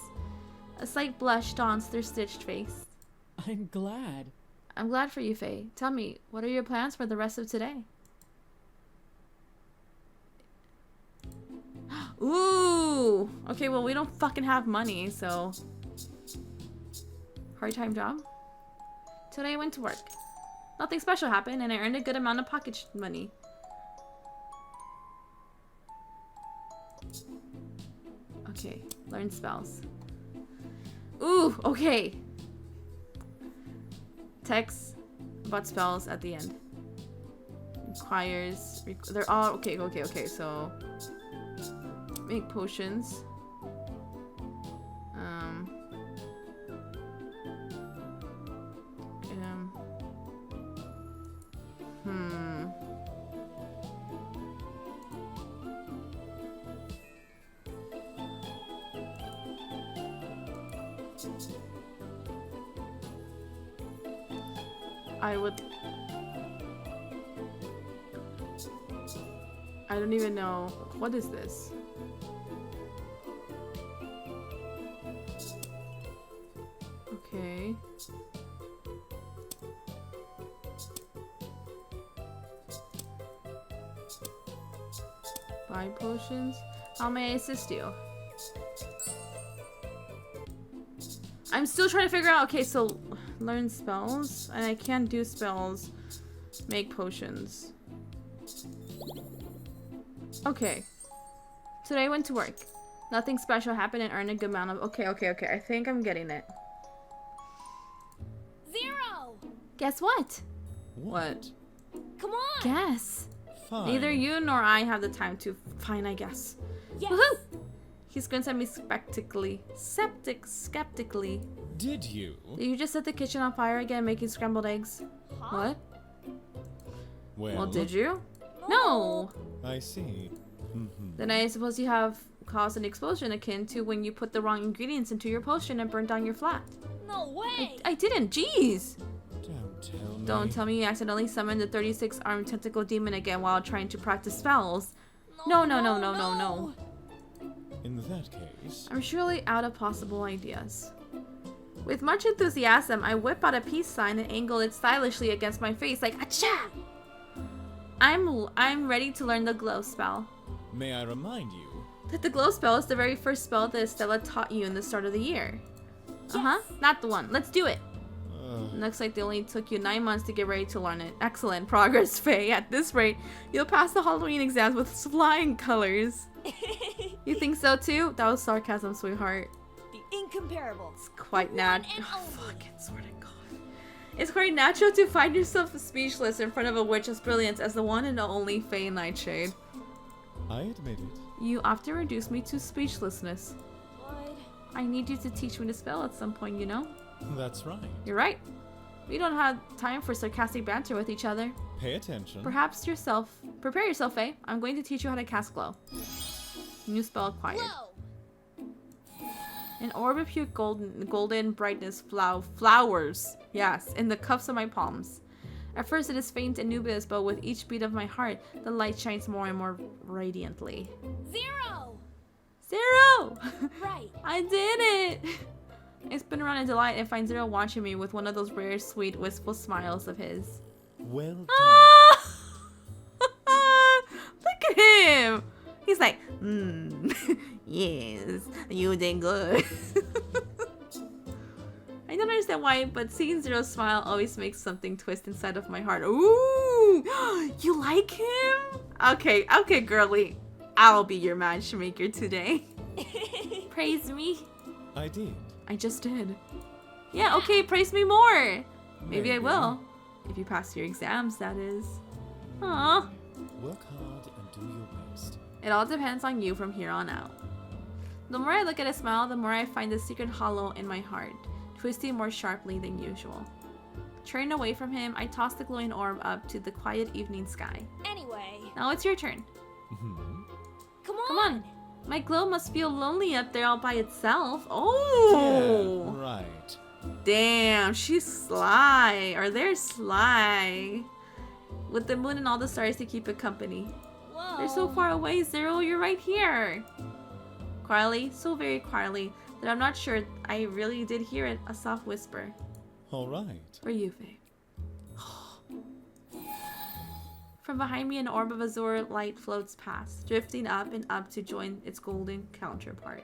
A slight blush dawns their stitched face. I'm glad. I'm glad for you, Faye. Tell me, what are your plans for the rest of today? Ooh! Okay, well, we don't fucking have money, so... Part-time job? Today I went to work. Nothing special happened, and I earned a good amount of pocket money. Okay, learn spells. Ooh, okay. Text about spells at the end. Requires... they're all... Okay, so... Make potions. I don't even know. What is this? Okay. Buy potions. How may I assist you? I'm still trying to figure out. Okay, so learn spells, and I can't do spells. Make potions. Okay. Today I went to work. Nothing special happened and earned a good amount of... Okay. I think I'm getting it. 0. Guess what? What? Come on. Guess. Fine. Neither you nor I have the time to... Fine, I guess. Yes. Woohoo! He squints at me skeptically. Skeptically. Did you? Did you just set the kitchen on fire again making scrambled eggs? Huh? What? Well, Did you? No! I see. Then I suppose you have caused an explosion akin to when you put the wrong ingredients into your potion and burned down your flat. No way. I didn't, jeez! Don't tell me. Don't tell me you accidentally summoned the 36-armed tentacle demon again while trying to practice spells. No. In that case... I'm surely out of possible ideas. With much enthusiasm, I whip out a peace sign and angle it stylishly against my face like achha! I'm ready to learn the glow spell. May I remind you? That the glow spell is the very first spell that Estella taught you in the start of the year. Uh-huh. Not the one. Let's do it. Ugh. Looks like they only took you 9 months to get ready to learn it. Excellent progress, Faye. At this rate, you'll pass the Halloween exams with flying colors. You think so too? That was sarcasm, sweetheart. The incomparable. It's quite One natural. and only. Fucking swear to God. It's quite natural to find yourself speechless in front of a witch as brilliant as the one and only Faye Nightshade. I admit it. You often reduce me to speechlessness. What? I need you to teach me to spell at some point, you know? That's right. You're right. We don't have time for sarcastic banter with each other. Pay attention. Prepare yourself, Faye. I'm going to teach you how to cast glow. New spell acquired. Whoa! An orb of pure golden brightness flowers. Yes, in the cups of my palms. At first it is faint and nubious, but with each beat of my heart, the light shines more and more radiantly. 0! 0! Right. I did it! I spin around in delight and find Zero watching me with one of those rare, sweet, wistful smiles of his. Well done. Ah! Look at him! He's like, yes, you did good. I don't understand why, but seeing Zero's smile always makes something twist inside of my heart. Ooh! You like him? Okay, girly. I'll be your matchmaker today. Praise me. I did. I just did. Yeah, okay, praise me more. Maybe I will. If you pass your exams, that is. Aww. Work hard and do your best. It all depends on you from here on out. The more I look at his smile, the more I find the secret hollow in my heart, twisting more sharply than usual. Turning away from him, I toss the glowing orb up to the quiet evening sky. Anyway. Now it's your turn. Come on! Come on. My glow must feel lonely up there all by itself. Oh! Yeah, right. Damn, she's sly. Or they're sly. With the moon and all the stars to keep it company. Whoa. They're so far away, Zero. You're right here. Quietly, so very quietly, that I'm not sure I really did hear it, a soft whisper. All right. For you, Faye. From behind me, an orb of azure light floats past, drifting up and up to join its golden counterpart.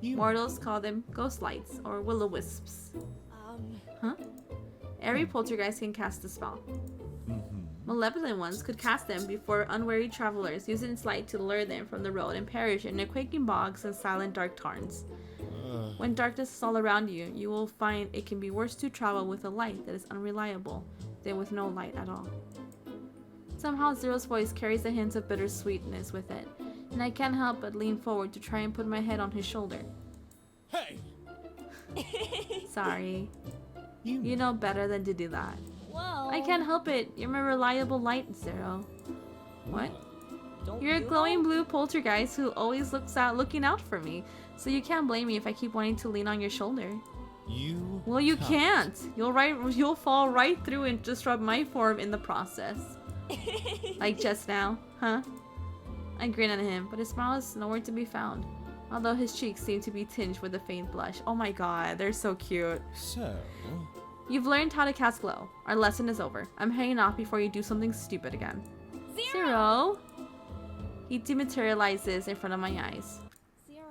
Mortals call them ghost lights or will-o-wisps. Huh? Every poltergeist can cast a spell. Malevolent ones could cast them before unwary travelers, using its light to lure them from the road and perish in the quaking bogs and silent dark tarns. When darkness is all around you, you will find it can be worse to travel with a light that is unreliable than with no light at all. Somehow Zero's voice carries a hint of bittersweetness with it, and I can't help but lean forward to try and put my head on his shoulder. Hey! Sorry. You know better than to do that. Whoa. I can't help it. You're my reliable light, Zero. What? Don't You're a you glowing know? blue poltergeist who always looking out for me, so you can't blame me if I keep wanting to lean on your shoulder. Well, you can't. You'll fall right through and disrupt my form in the process. Like just now, huh? I grin at him, but his smile is nowhere to be found, although his cheeks seem to be tinged with a faint blush. Oh my god, they're so cute. So, You've learned how to cast glow. Our lesson is over. I'm hanging off before you do something stupid again. Zero! He dematerializes in front of my eyes. 0.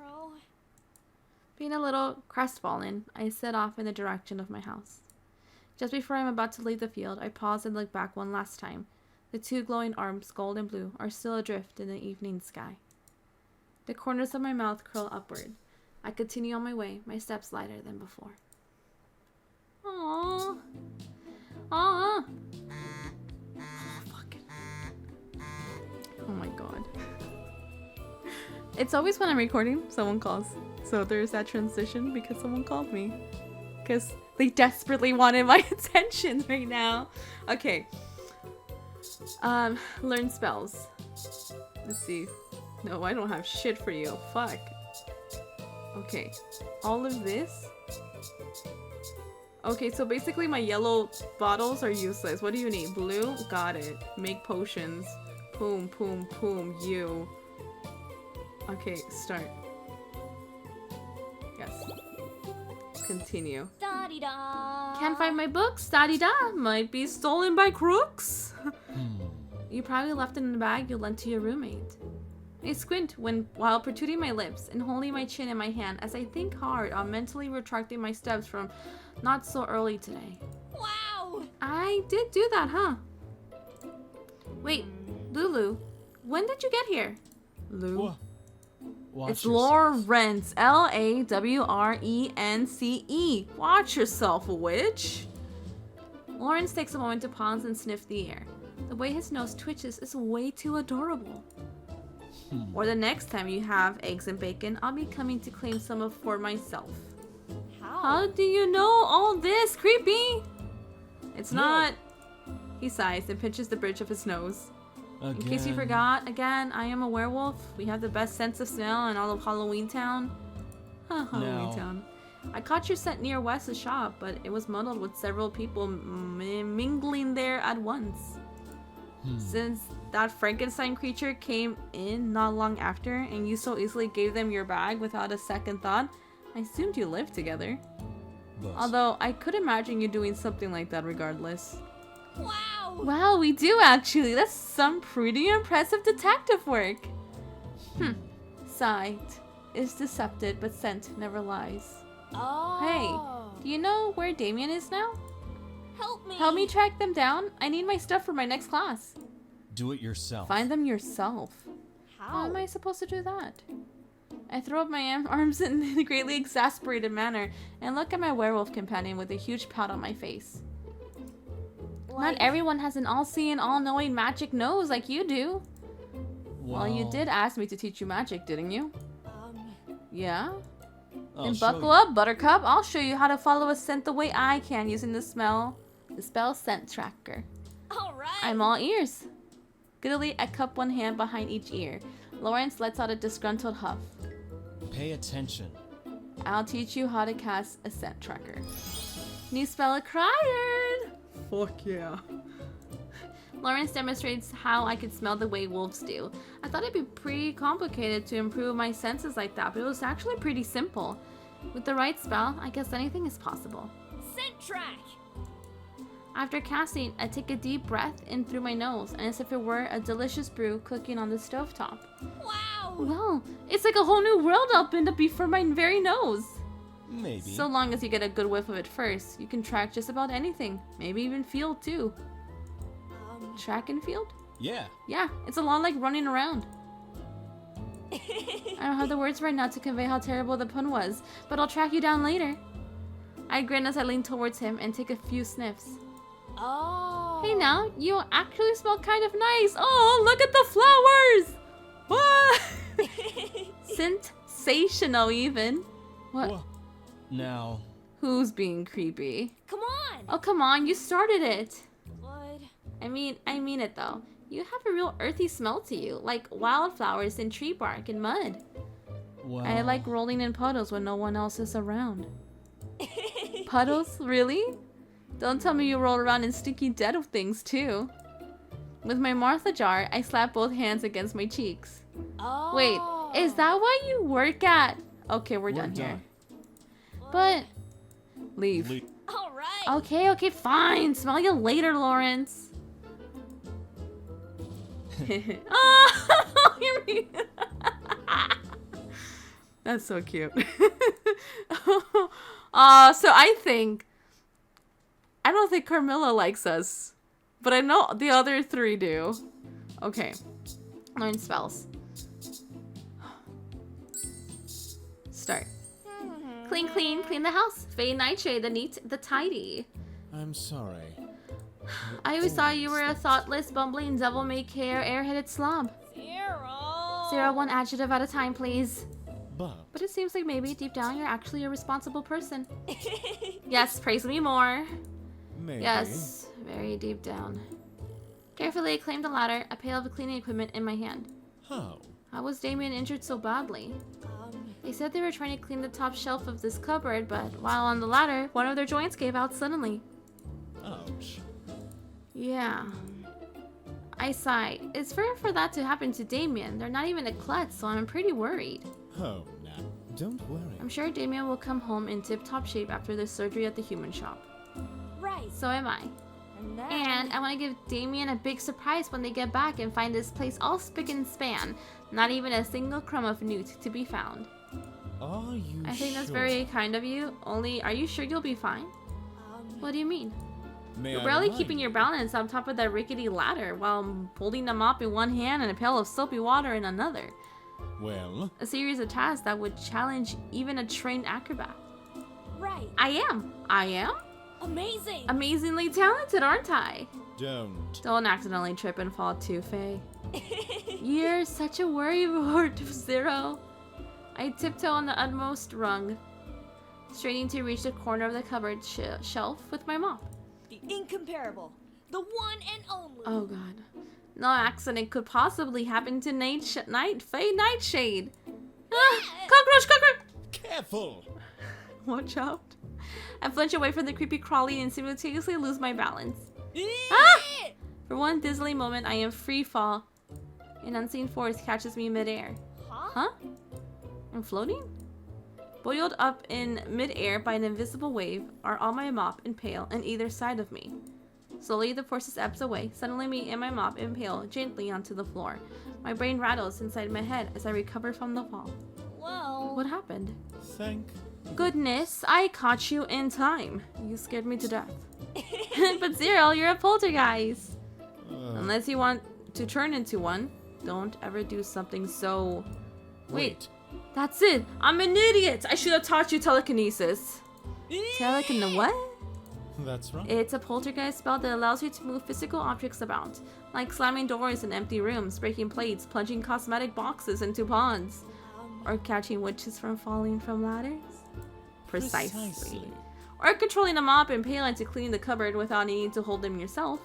Being a little crestfallen, I set off in the direction of my house. Just before I'm about to leave the field, I pause and look back one last time. The two glowing arms, gold and blue, are still adrift in the evening sky. The corners of my mouth curl upward. I continue on my way, my steps lighter than before. Aww. Aww. Oh, fucking. Oh my god. It's always when I'm recording, someone calls. So there's that transition because someone called me. Because they desperately wanted my attention right now. Okay. Learn spells. Let's see. No, I don't have shit for you. Fuck. Okay. All of this? Okay, so basically my yellow bottles are useless. What do you need? Blue? Got it. Make potions. Boom, boom, boom. You. Okay, start. Yes. Continue. Da-dee-da. Can't find my books? Da-dee-da. Might be stolen by crooks. You probably left it in the bag you lent to your roommate. I squint while protruding my lips and holding my chin in my hand as I think hard on mentally retracting my steps from not so early today. Wow! I did do that, huh? Wait, Lulu, when did you get here? Lou? Watch It's yourself. Lawrence, Lawrence. Watch yourself, witch. Lawrence takes a moment to pause and sniff the air. The way his nose twitches is way too adorable. Or the next time you have eggs and bacon, I'll be coming to claim some of for myself. How do you know all this? Creepy! It's not. He sighs and pinches the bridge of his nose. In case you forgot, again, I am a werewolf. We have the best sense of smell in all of Halloween Town. Halloween Town. I caught your scent near Wes's shop, but it was muddled with several people mingling there at once. Since that Frankenstein creature came in not long after, and you so easily gave them your bag without a second thought, I assumed you lived together. Although, I could imagine you doing something like that regardless. Wow! Wow, we do actually. That's some pretty impressive detective work. Sight is deceptive, but scent never lies. Oh. Hey, do you know where Damien is now? Help me! Help me track them down. I need my stuff for my next class. Do it yourself. Find them yourself. How am I supposed to do that? I throw up my arms in a greatly exasperated manner and look at my werewolf companion with a huge pout on my face. Not everyone has an all-seeing, all-knowing magic nose like you do. Well, you did ask me to teach you magic, didn't you? Yeah? Then buckle up, Buttercup. I'll show you how to follow a scent the way I can using the spell scent tracker. Alright! I'm all ears. Giddily, I cup one hand behind each ear. Lawrence lets out a disgruntled huff. Pay attention. I'll teach you how to cast a scent tracker. New spell acquired! Fuck yeah. Lawrence demonstrates how I could smell the way wolves do. I thought it'd be pretty complicated to improve my senses like that, but it was actually pretty simple. With the right spell, I guess anything is possible. Scent track! After casting, I take a deep breath in through my nose, and as if it were a delicious brew cooking on the stovetop. Wow! Well, it's like a whole new world opened up before my very nose. Maybe. So long as you get a good whiff of it first, you can track just about anything. Maybe even field too. Track and field? Yeah. Yeah, it's a lot like running around. I don't have the words right now to convey how terrible the pun was, but I'll track you down later. I grin as I lean towards him and take a few sniffs. Oh. Hey now, you actually smell kind of nice. Oh, look at the flowers! What? Sensational even. What? Now. Who's being creepy? Come on! Oh, come on, you started it. Blood. I mean it though. You have a real earthy smell to you, like wildflowers and tree bark and mud. Well. I like rolling in puddles when no one else is around. Puddles? Really? Don't tell me you roll around in stinky dead of things too. With my Martha jar, I slap both hands against my cheeks. Oh. Wait, is that what you work at? Okay, we're done here. But leave. Alright! Okay, fine. Smell you later, Lawrence. Oh, you mean? That's so cute. So I don't think Carmilla likes us, but I know the other three do. Okay, learn spells. Start. Clean, clean the house. Fade nightshade, the neat, the tidy. I'm sorry. I always thought you were a thoughtless, bumbling, devil-may-care, airheaded slob. 0. 1 adjective at a time, please. But But it seems like maybe deep down you're actually a responsible person. Yes, praise me more. maybe. Yes, very deep down. Carefully I claimed the ladder, a pail of cleaning equipment in my hand. How? How was Damien injured so badly? They said they were trying to clean the top shelf of this cupboard, but while on the ladder, one of their joints gave out suddenly. Ouch. Yeah. I sighed. It's fair for that to happen to Damien. They're not even a klutz, so I'm pretty worried. Oh, now. Don't worry. I'm sure Damien will come home in tip-top shape after the surgery at the human shop. Right. So am I. And then... And I want to give Damien a big surprise when they get back and find this place all spick and span. Not even a single crumb of newt to be found. Are you I think that's sure? very kind of you. Only, are you sure you'll be fine? What do you mean? May You're I barely remind keeping you? your balance on top of that rickety ladder while holding a mop in one hand and a pail of soapy water in another. Well, A series of tasks that would challenge even a trained acrobat. Right. I am. Amazing. Amazingly talented, aren't I? don't. Don't accidentally trip and fall too, Faye. You're such a worrywart, Zero. I tiptoe on the utmost rung, straining to reach the corner of the cupboard shelf with my mop. The incomparable. The one and only. Oh god. No accident could possibly happen to Faye Nightshade. Ah, cockroach! Careful! Watch out. I flinch away from the creepy crawly and simultaneously lose my balance. Ah! For one dizzily moment, I am free fall. An unseen force catches me midair. Huh? I'm floating? Buoyed up in midair by an invisible wave are all my mop and pail on either side of me. Slowly, the forces ebbs away. Suddenly, me and my mop impale gently onto the floor. My brain rattles inside my head as I recover from the fall. Well... What happened? Thank Goodness, I caught you in time. You scared me to death. But Zero, you're a poltergeist. Unless you want to turn into one, don't ever do something so... Wait. That's it. I'm an idiot. I should have taught you telekinesis. What? That's right. It's a poltergeist spell that allows you to move physical objects about, like slamming doors in empty rooms, breaking plates, plunging cosmetic boxes into ponds, or catching witches from falling from ladders. Precisely. Or controlling a mop and pail to clean the cupboard without needing to hold them yourself.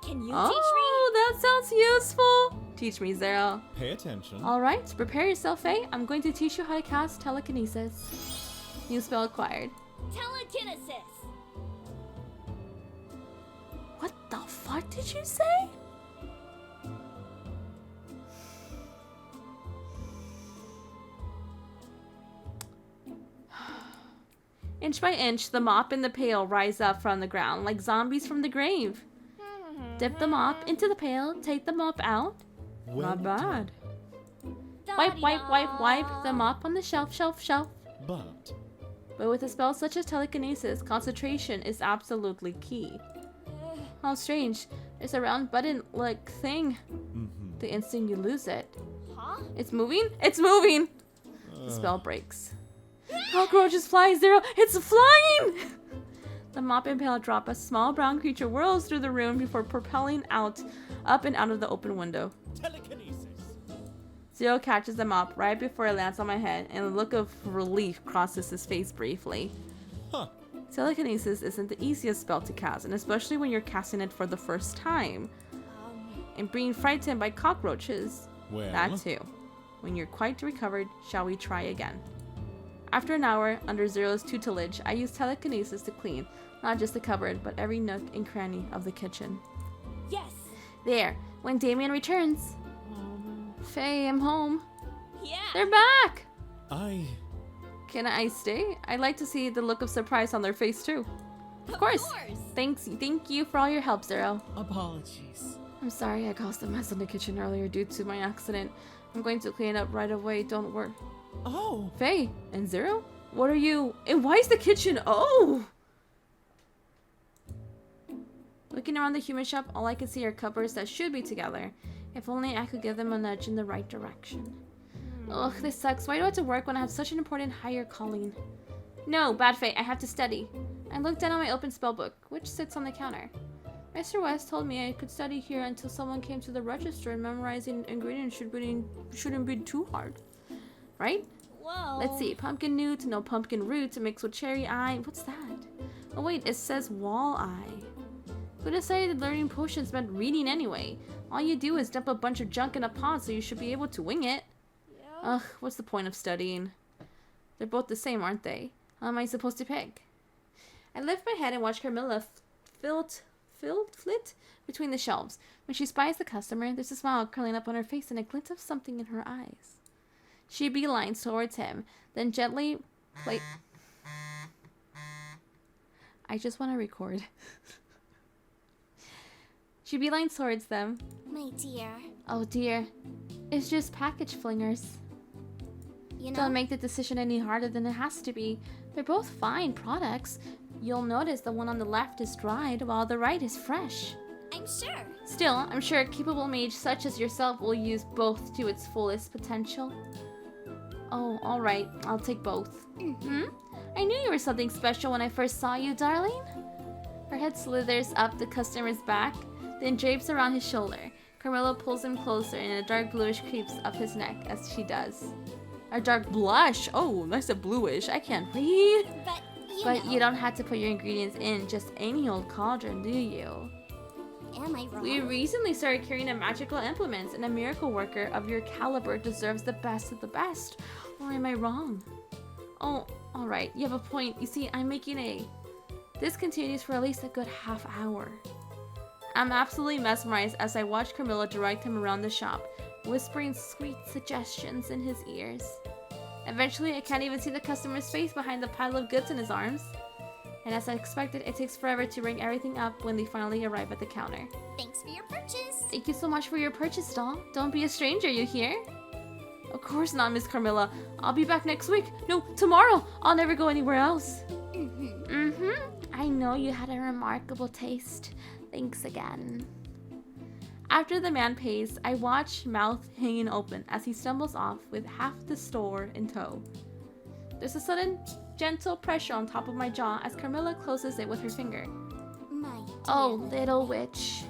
Can you Oh, that sounds useful. Teach me, Zero. Pay attention. Alright, prepare yourself, Faye. I'm going to teach you how to cast telekinesis. New spell acquired. teach me? Telekinesis. What the fuck did you say? Inch by inch, the mop and the pail rise up from the ground like zombies from the grave. Dip the mop into the pail, take the mop out. Well Not bad. done. Wipe the mop on the shelf. But But with a spell such as telekinesis, concentration is absolutely key. How strange. There's a round button-like thing. The instant you lose it. Huh? It's moving? It's moving! The spell breaks. Cockroaches fly, Zero! It's flying! The mop and pail drop. A small brown creature whirls through the room before propelling up and out of the open window. telekinesis. Zero catches the mop right before it lands on my head, and a look of relief crosses his face briefly. Huh. Telekinesis isn't the easiest spell to cast, and especially when you're casting it for the first time. And being frightened by cockroaches. Well. That too. When you're quite recovered, shall we try again? After an hour, under Zero's tutelage, I use telekinesis to clean, not just the cupboard, but every nook and cranny of the kitchen. Yes. There, when Damien returns. Faye, I'm home. Yeah. They're back! Can I stay? I'd like to see the look of surprise on their face too. Of course. Thank you for all your help, Zero. Apologies. I'm sorry I caused a mess in the kitchen earlier due to my accident. I'm going to clean it up right away, don't worry. Oh, Faye and Zero? What are you... And why is the kitchen... Oh! Looking around the human shop, all I can see are cupboards that should be together. If only I could give them a nudge in the right direction. Ugh, this sucks. Why do I have to work when I have such an important higher calling? No, bad fate. I have to study. I looked down at my open spellbook, which sits on the counter. Mr. West told me I could study here until someone came to the register, and memorizing ingredients shouldn't be too hard. Right? Whoa. Let's see. Pumpkin newt, no pumpkin root to mix with cherry eye. What's that? Oh wait, it says wall eye. Who decided learning potions meant reading anyway? All you do is dump a bunch of junk in a pot, so you should be able to wing it. Yeah. Ugh, what's the point of studying? They're both the same, aren't they? How am I supposed to pick? I lift my head and watch Carmilla flit between the shelves. When she spies the customer, there's a smile curling up on her face and a glint of something in her eyes. She beelines towards him, then gently I just want to record. She beelines towards them. My dear. Oh dear. It's just package flingers. You know? Don't make the decision any harder than it has to be. They're both fine products. You'll notice the one on the left is dried while the right is fresh. I'm sure. Still, I'm sure a capable mage such as yourself will use both to its fullest potential. Oh, alright. I'll take both. I knew you were something special when I first saw you, darling. Her head slithers up the customer's back, then drapes around his shoulder. Carmilla pulls him closer and a dark bluish creeps up his neck as she does. A dark blush? Oh, nice and bluish. I can't read. But you don't have to put your ingredients in just any old cauldron, do you? Am I wrong? We recently started carrying a magical implements, and a miracle worker of your caliber deserves the best of the best. Or am I wrong? Oh, alright, you have a point. You see, I'm making a... This continues for at least a good half hour. I'm absolutely mesmerized as I watch Carmilla direct him around the shop, whispering sweet suggestions in his ears. Eventually, I can't even see the customer's face behind the pile of goods in his arms. And as I expected, it takes forever to ring everything up when they finally arrive at the counter. Thanks for your purchase. Thank you so much for your purchase, doll. Don't be a stranger, you hear? Of course not, Miss Carmilla. I'll be back next week. No, tomorrow. I'll never go anywhere else. I know you had a remarkable taste. Thanks again. After the man pays, I watch, mouth hanging open, as he stumbles off with half the store in tow. There's a sudden, gentle pressure on top of my jaw as Carmilla closes it with her finger. My dear. Oh, little witch.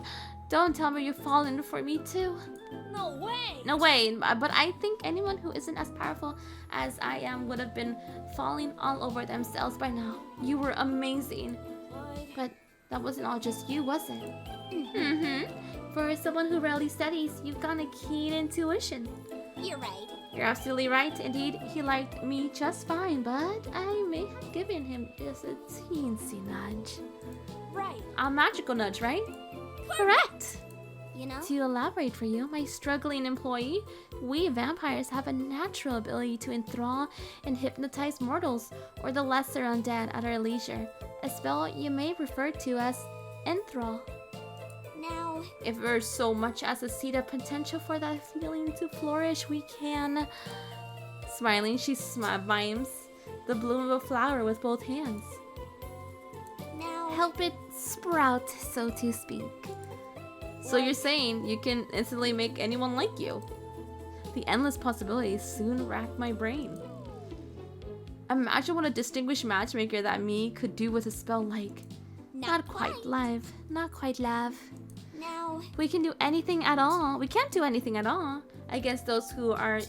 Don't tell me you've fallen for me too. No way! No way, but I think anyone who isn't as powerful as I am would have been falling all over themselves by now. You were amazing. But that wasn't all just you, was it? For someone who rarely studies, you've got a keen intuition. You're right. You're absolutely right. Indeed, he liked me just fine, but I may have given him just a teensy nudge. Right. A magical nudge, right? Correct! You know? To elaborate for you, my struggling employee, we vampires have a natural ability to enthrall and hypnotize mortals, or the lesser undead at our leisure. A spell you may refer to as enthrall. Now, If there's so much as a seed of potential for that feeling to flourish, we can... Smiling, she mimes the bloom of a flower with both hands. now. Help it sprout, so to speak. So you're saying you can instantly make anyone like you? The endless possibilities soon rack my brain. Imagine what a distinguished matchmaker that me could do with a spell like... Not quite love. Not quite love. Now, We can do anything at all. We can't do anything at all against those who are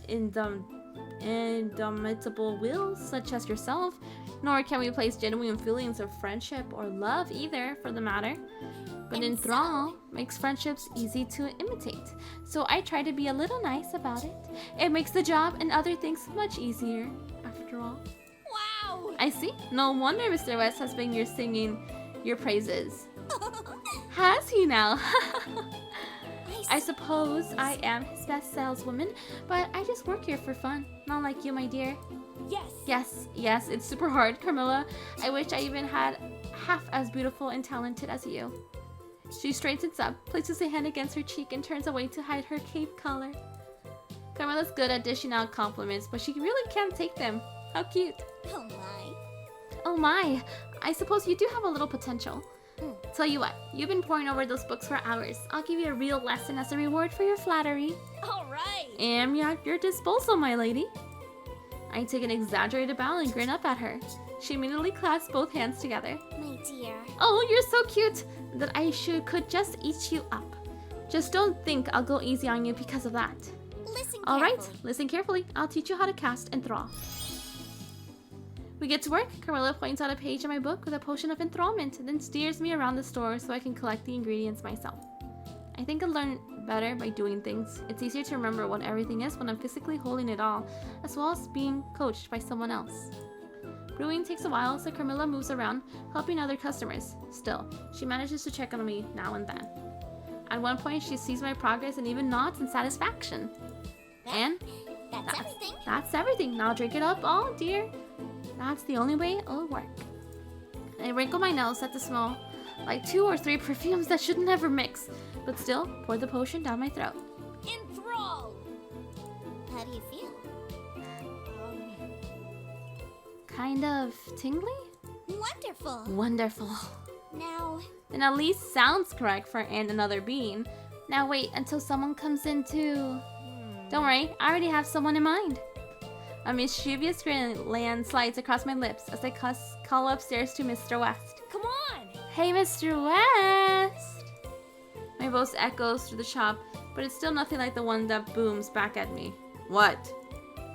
indomitable wills, such as yourself. Nor can we place genuine feelings of friendship or love either, for the matter. But enthrall makes friendships easy to imitate. So I try to be a little nice about it. It makes the job and other things much easier, after all. Wow! I see. No wonder Mr. West has been singing your praises. Has he now? I suppose I am his best saleswoman, but I just work here for fun. Not like you, my dear. Yes! Yes, it's super hard, Carmilla. I wish I even had half as beautiful and talented as you. She straightens up, places a hand against her cheek, and turns away to hide her cape collar. Carmilla's good at dishing out compliments, but she really can't take them. How cute. oh my. Oh my, I suppose you do have a little potential. Tell you what, you've been poring over those books for hours. I'll give you a real lesson as a reward for your flattery. Alright! Am at your disposal, my lady. I take an exaggerated bow and grin up at her. She immediately clasps both hands together. My dear. Oh, you're so cute that I could just eat you up. Just don't think I'll go easy on you because of that. Listen All right, carefully. listen carefully. I'll teach you how to cast Enthrall. We get to work. Carmilla points out a page in my book with a potion of enthrallment, then steers me around the store so I can collect the ingredients myself. I think I learn better by doing things. It's easier to remember what everything is when I'm physically holding it all, as well as being coached by someone else. Brewing takes a while, so Carmilla moves around, helping other customers. Still, she manages to check on me now and then. At one point, she sees my progress and even nods in satisfaction. And That's everything. that's everything. Now drink it up, all dear. That's the only way it'll work. I wrinkle my nose at the smell Like 2 or 3 perfumes that should never mix. But still, pour the potion down my throat. Enthralled! How do you feel? Kind of tingly? Wonderful. Wonderful. Now, Then at least sounds correct for and another being. Now wait until someone comes in too. Don't worry, I already have someone in mind. A mischievous grin slides across my lips as I call upstairs to Mr. West. Come on! Hey, Mr. West! My voice echoes through the shop, but it's still nothing like the one that booms back at me. What?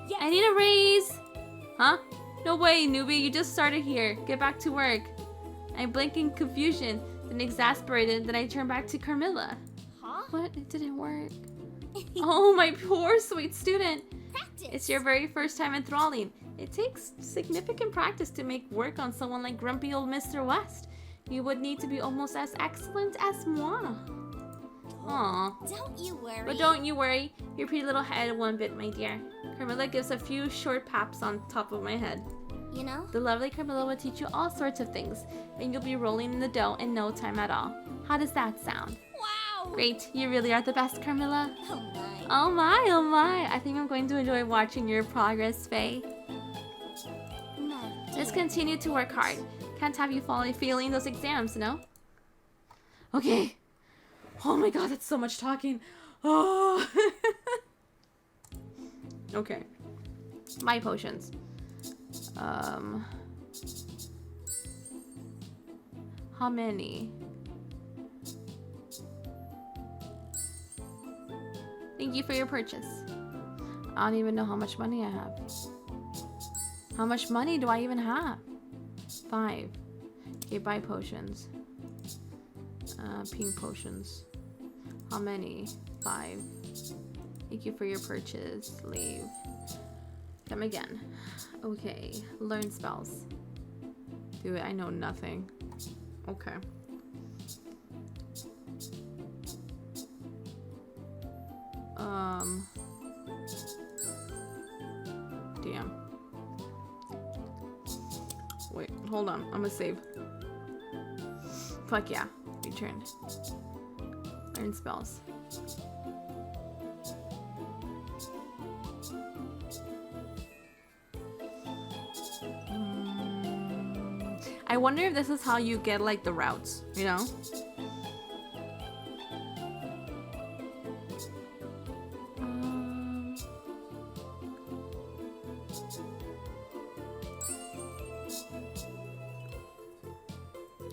Yes. I need a raise! Huh? No way, newbie, you just started here. Get back to work. I blink in confusion, then exasperated, then I turn back to Carmilla. Huh? What? It didn't work. Oh, my poor sweet student. practice. It's your very first time enthralling. It takes significant practice to make work on someone like grumpy old Mr. West. You would need to be almost as excellent as moi. Aw. Don't you worry. But don't you worry, your pretty little head won't bit, my dear. Carmilla gives a few short paps on top of my head. You know? The lovely Carmilla will teach you all sorts of things, and you'll be rolling in the dough in no time at all. How does that sound? Wow! Great, you really are the best, Carmilla. Oh my. Oh my, oh my. I think I'm going to enjoy watching your progress, Faye. My Just dear. continue to work hard. Can't have you failing those exams, no? Okay. Oh my god, that's so much talking. Oh. Okay. My potions. How many? Thank you for your purchase. I don't even know how much money I have. How much money do I even have? 5. Okay, buy potions. Pink potions. How many? 5. Thank you for your purchase. Leave. Come again. Okay. Learn spells. Do it. I know nothing. Okay. Damn. Wait, hold on. I'm gonna save. Fuck yeah. Return. Learn spells. I wonder if this is how you get like the routes, you know?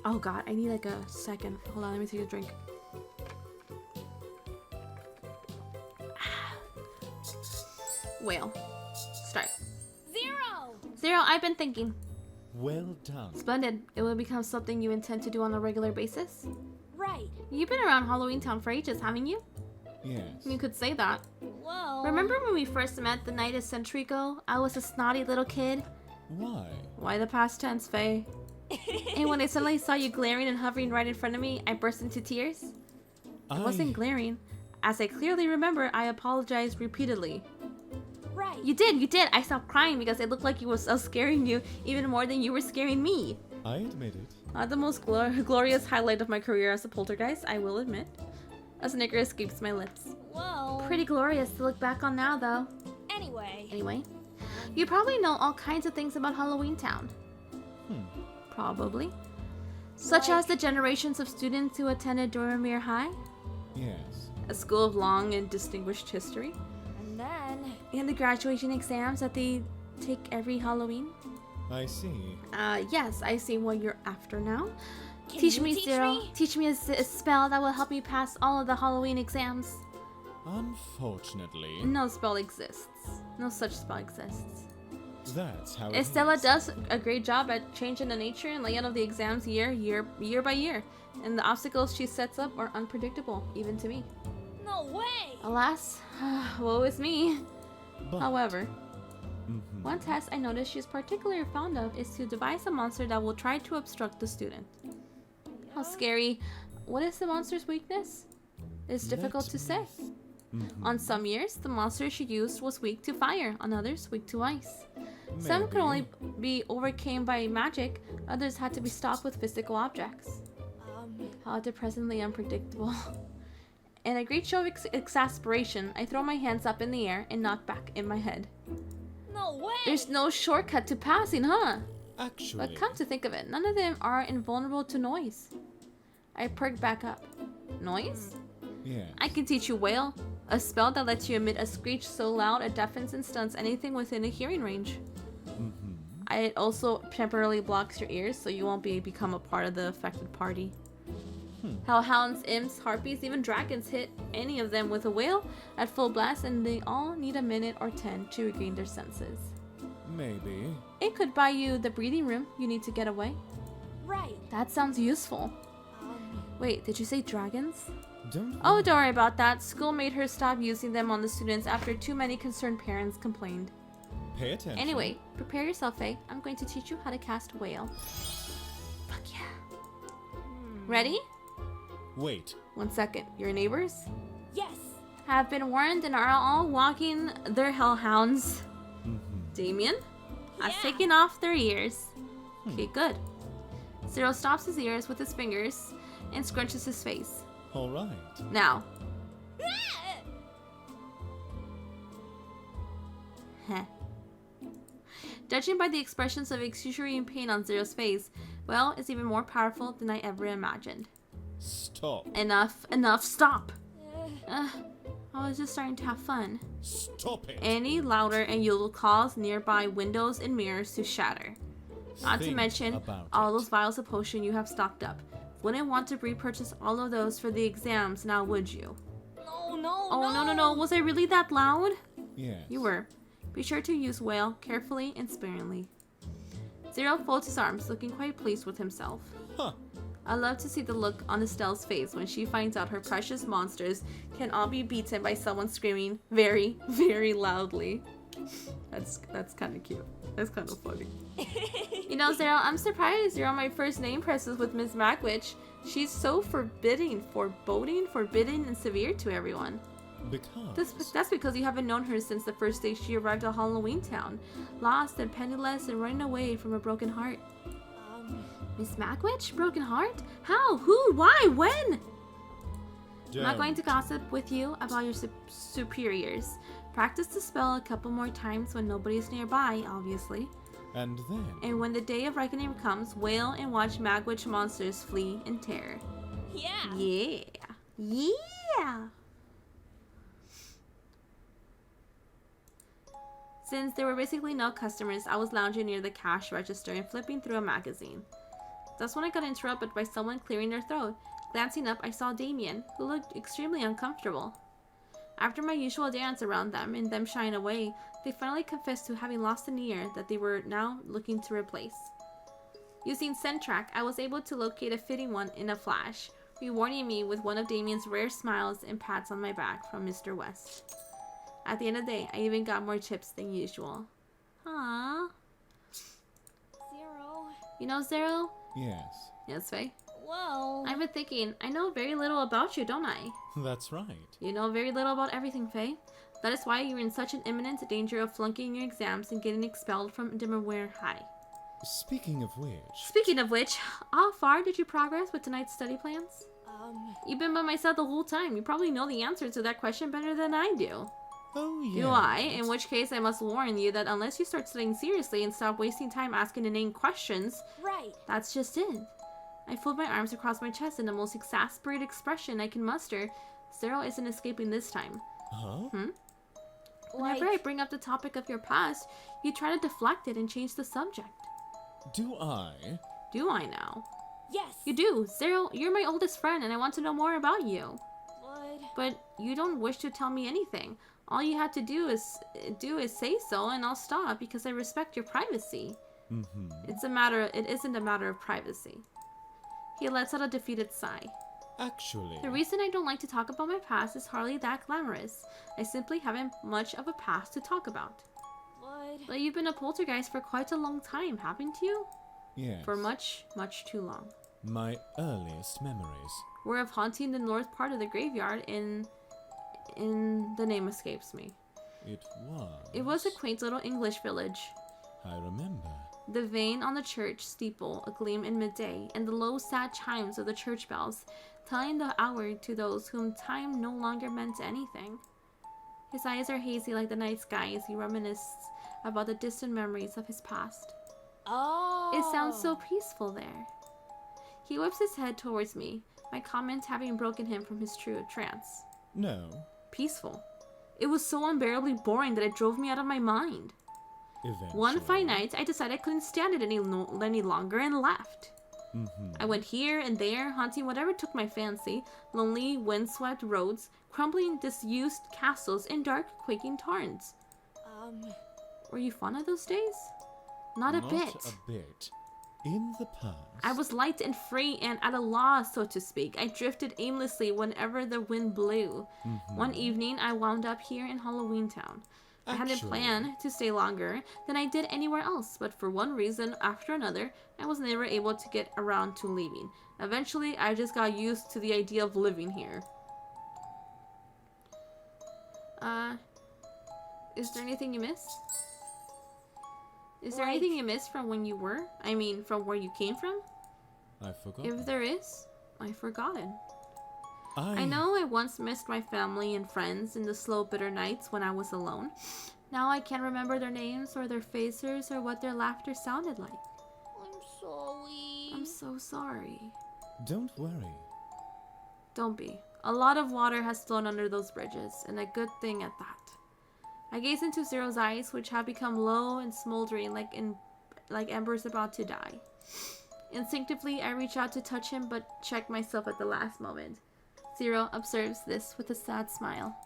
Oh god, I need like a second. Hold on, let me take a drink. Whale. Start. 0! 0, I've been thinking. Well done. Splendid. It will become something you intend to do on a regular basis. Right. You've been around Halloween Town for ages, haven't you? Yes. You could say that. Well... Remember when we first met the night a century ago? I was a snotty little kid. Why? Why the past tense, Faye? And when I suddenly saw you glaring and hovering right in front of me, I burst into tears. I wasn't glaring. As I clearly remember, I apologized repeatedly. Right. You did. I stopped crying because it looked like I was scaring you even more than you were scaring me. I admit it. Not the most glorious highlight of my career as a poltergeist, I will admit. A snicker escapes my lips. Well... Pretty glorious to look back on now, though. Anyway. You probably know all kinds of things about Halloween Town. Probably. Such as the generations of students who attended Dominator High, Yes. a school of long and distinguished history, And then... and the graduation exams that they take every Halloween. I see. Yes, I see what you're after now. Can Teach you me, teach Zero. me? Teach me a spell that will help me pass all of the Halloween exams. Unfortunately, No spell exists. No such spell exists. that's how it Estella is. does a great job at changing the nature and layout of the exams year by year. And the obstacles she sets up are unpredictable, even to me. No way! Alas, woe is me. But, However, Mhm. one test I noticed she's particularly fond of is to devise a monster that will try to obstruct the student. How scary. What is the monster's weakness? It's difficult Let to say. On some years, the monster she used was weak to fire, on others, weak to ice. Some could only be overcome by magic, others had to be stopped with physical objects. How depressingly unpredictable. In a great show of exasperation, I throw my hands up in the air and knock back in my head. No way! There's no shortcut to passing, huh? Actually, But come to think of it, none of them are invulnerable to noise. I perk back up. Noise? yes. I can teach you Wail, a spell that lets you emit a screech so loud it deafens and stuns anything within a hearing range. It also temporarily blocks your ears so you won't become a part of the affected party. Hellhounds, imps, harpies, even dragons hit any of them with a wail at full blast and they all need a minute or 10 to regain their senses. Maybe. It could buy you the breathing room you need to get away. Right. That sounds useful. Wait, did you say dragons? Don't Oh, don't worry about that. School made her stop using them on the students after too many concerned parents complained. pay attention. Anyway, prepare yourself, Faye. I'm going to teach you how to cast Wail. Fuck yeah. Ready? Wait. 1 second. Your neighbors Yes. have been warned and are all walking their hellhounds. Damien has Yeah. taken off their ears. Okay, good. Zero stops his ears with his fingers and scrunches his face. All right. Now. Heh. Judging by the expressions of excruciating pain on Zero's face, well, it's even more powerful than I ever imagined. Stop. Enough, stop! I was just starting to have fun. Stop it. Any louder and you'll cause nearby windows and mirrors to shatter. Not to Think mention about all it. those vials of potion you have stocked up. Wouldn't want to repurchase all of those for the exams now, would you? No, no, Oh, no. Was I really that loud? Yes. You were. Be sure to use Wail carefully and sparingly. Zero folds his arms, looking quite pleased with himself. Huh. I love to see the look on Estelle's face when she finds out her precious monsters can all be beaten by someone screaming very, very loudly. That's kind of cute. That's kind of funny. You know, Zero, I'm surprised you're on my first name presses with Miss Magwitch. She's so forbidden, and severe to everyone. Because. That's because you haven't known her since the first day she arrived at Halloween Town, lost and penniless and running away from a broken heart. Miss Magwitch? Broken heart? How? Who? Why? When? I'm not going to gossip with you about your superiors. Practice the spell a couple more times when nobody's nearby, obviously. And then. And when the day of reckoning comes, wail and watch Magwitch monsters flee in terror. Yeah. Yeah. Yeah. Since there were basically no customers, I was lounging near the cash register and flipping through a magazine. That's when I got interrupted by someone clearing their throat. Glancing up, I saw Damien, who looked extremely uncomfortable. After my usual dance around them and them shying away, they finally confessed to having lost an ear that they were now looking to replace. Using ScentTrack, I was able to locate a fitting one in a flash, rewarding me with one of Damien's rare smiles and pats on my back from Mr. West. At the end of the day, I even got more tips than usual. Aww. Zero. You know, Zero? Yes. Yes, Faye? Well. I've been thinking, I know very little about you, don't I? That's right. You know very little about everything, Faye. That is why you're in such an imminent danger of flunking your exams and getting expelled from Dimmerware High. Speaking of which. Speaking of which, how far did you progress with tonight's study plans? You've been by my side the whole time. You probably know the answer to that question better than I do. Oh, yes. Do I? In which case, I must warn you that unless you start studying seriously and stop wasting time asking inane questions, Right. that's just it. I fold my arms across my chest in the most exasperated expression I can muster. Zero isn't escaping this time. Huh? Whenever I bring up the topic of your past, you try to deflect it and change the subject. Do I? Do I now? Yes. You do. Zero, you're my oldest friend and I want to know more about you. But you don't wish to tell me anything. All you have to do is say so and I'll stop because I respect your privacy. It isn't a matter of privacy. He lets out a defeated sigh. Actually. The reason I don't like to talk about my past is hardly that glamorous. I simply haven't much of a past to talk about. But you've been a poltergeist for quite a long time, haven't you? Yes. For much, much too long. My earliest memories. Were of haunting the north part of the graveyard in the name escapes me. It was. It was a quaint little English village. I remember. the vane on the church steeple agleam in midday, and the low sad chimes of the church bells telling the hour to those whom time no longer meant anything. His eyes are hazy like the night sky as he reminisces about the distant memories of his past. Oh. It sounds so peaceful there. He whips his head towards me, my comment having broken him from his true trance. No. Peaceful. It was so unbearably boring that it drove me out of my mind. Eventually. One fine night, I decided I couldn't stand it any longer and left. I went here and there, haunting whatever took my fancy, lonely, windswept roads, crumbling disused castles, and dark, quaking tarns. Were you fond of those days? Not a bit. Not a bit. In the past. I was light and free and at a loss, so to speak. I drifted aimlessly whenever the wind blew. One evening, I wound up here in Halloween Town. I hadn't Actually. planned to stay longer than I did anywhere else, but for one reason after another, I was never able to get around to leaving. Eventually, I just got used to the idea of living here. Is there anything you miss? Is there anything you miss from when you were? I mean, from where you came from? I forgot. If there is, I've forgotten. I know I once missed my family and friends in the slow, bitter nights when I was alone. Now I can't remember their names or their faces or what their laughter sounded like. I'm sorry. I'm so sorry. Don't worry. Don't be. A lot of water has flown under those bridges, and a good thing at that. I gaze into Zero's eyes, which have become low and smoldering like embers about to die. Instinctively, I reach out to touch him, but check myself at the last moment. Zero observes this with a sad smile.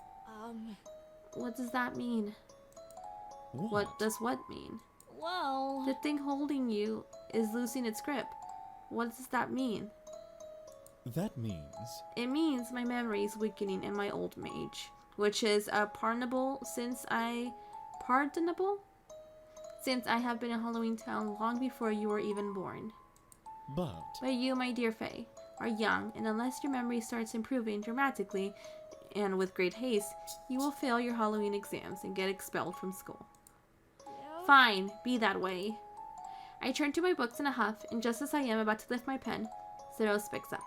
What does that mean? What does what mean? Well, The thing holding you is losing its grip. What does that mean? That means It means my memory is weakening in my old age, which is pardonable since I have been in Halloween Town long before you were even born. but But you, my dear Faye, are young, and unless your memory starts improving dramatically and with great haste, you will fail your Halloween exams and get expelled from school. yeah. Fine, be that way. I turn to my books in a huff, and just as I am about to lift my pen, Zero speaks up.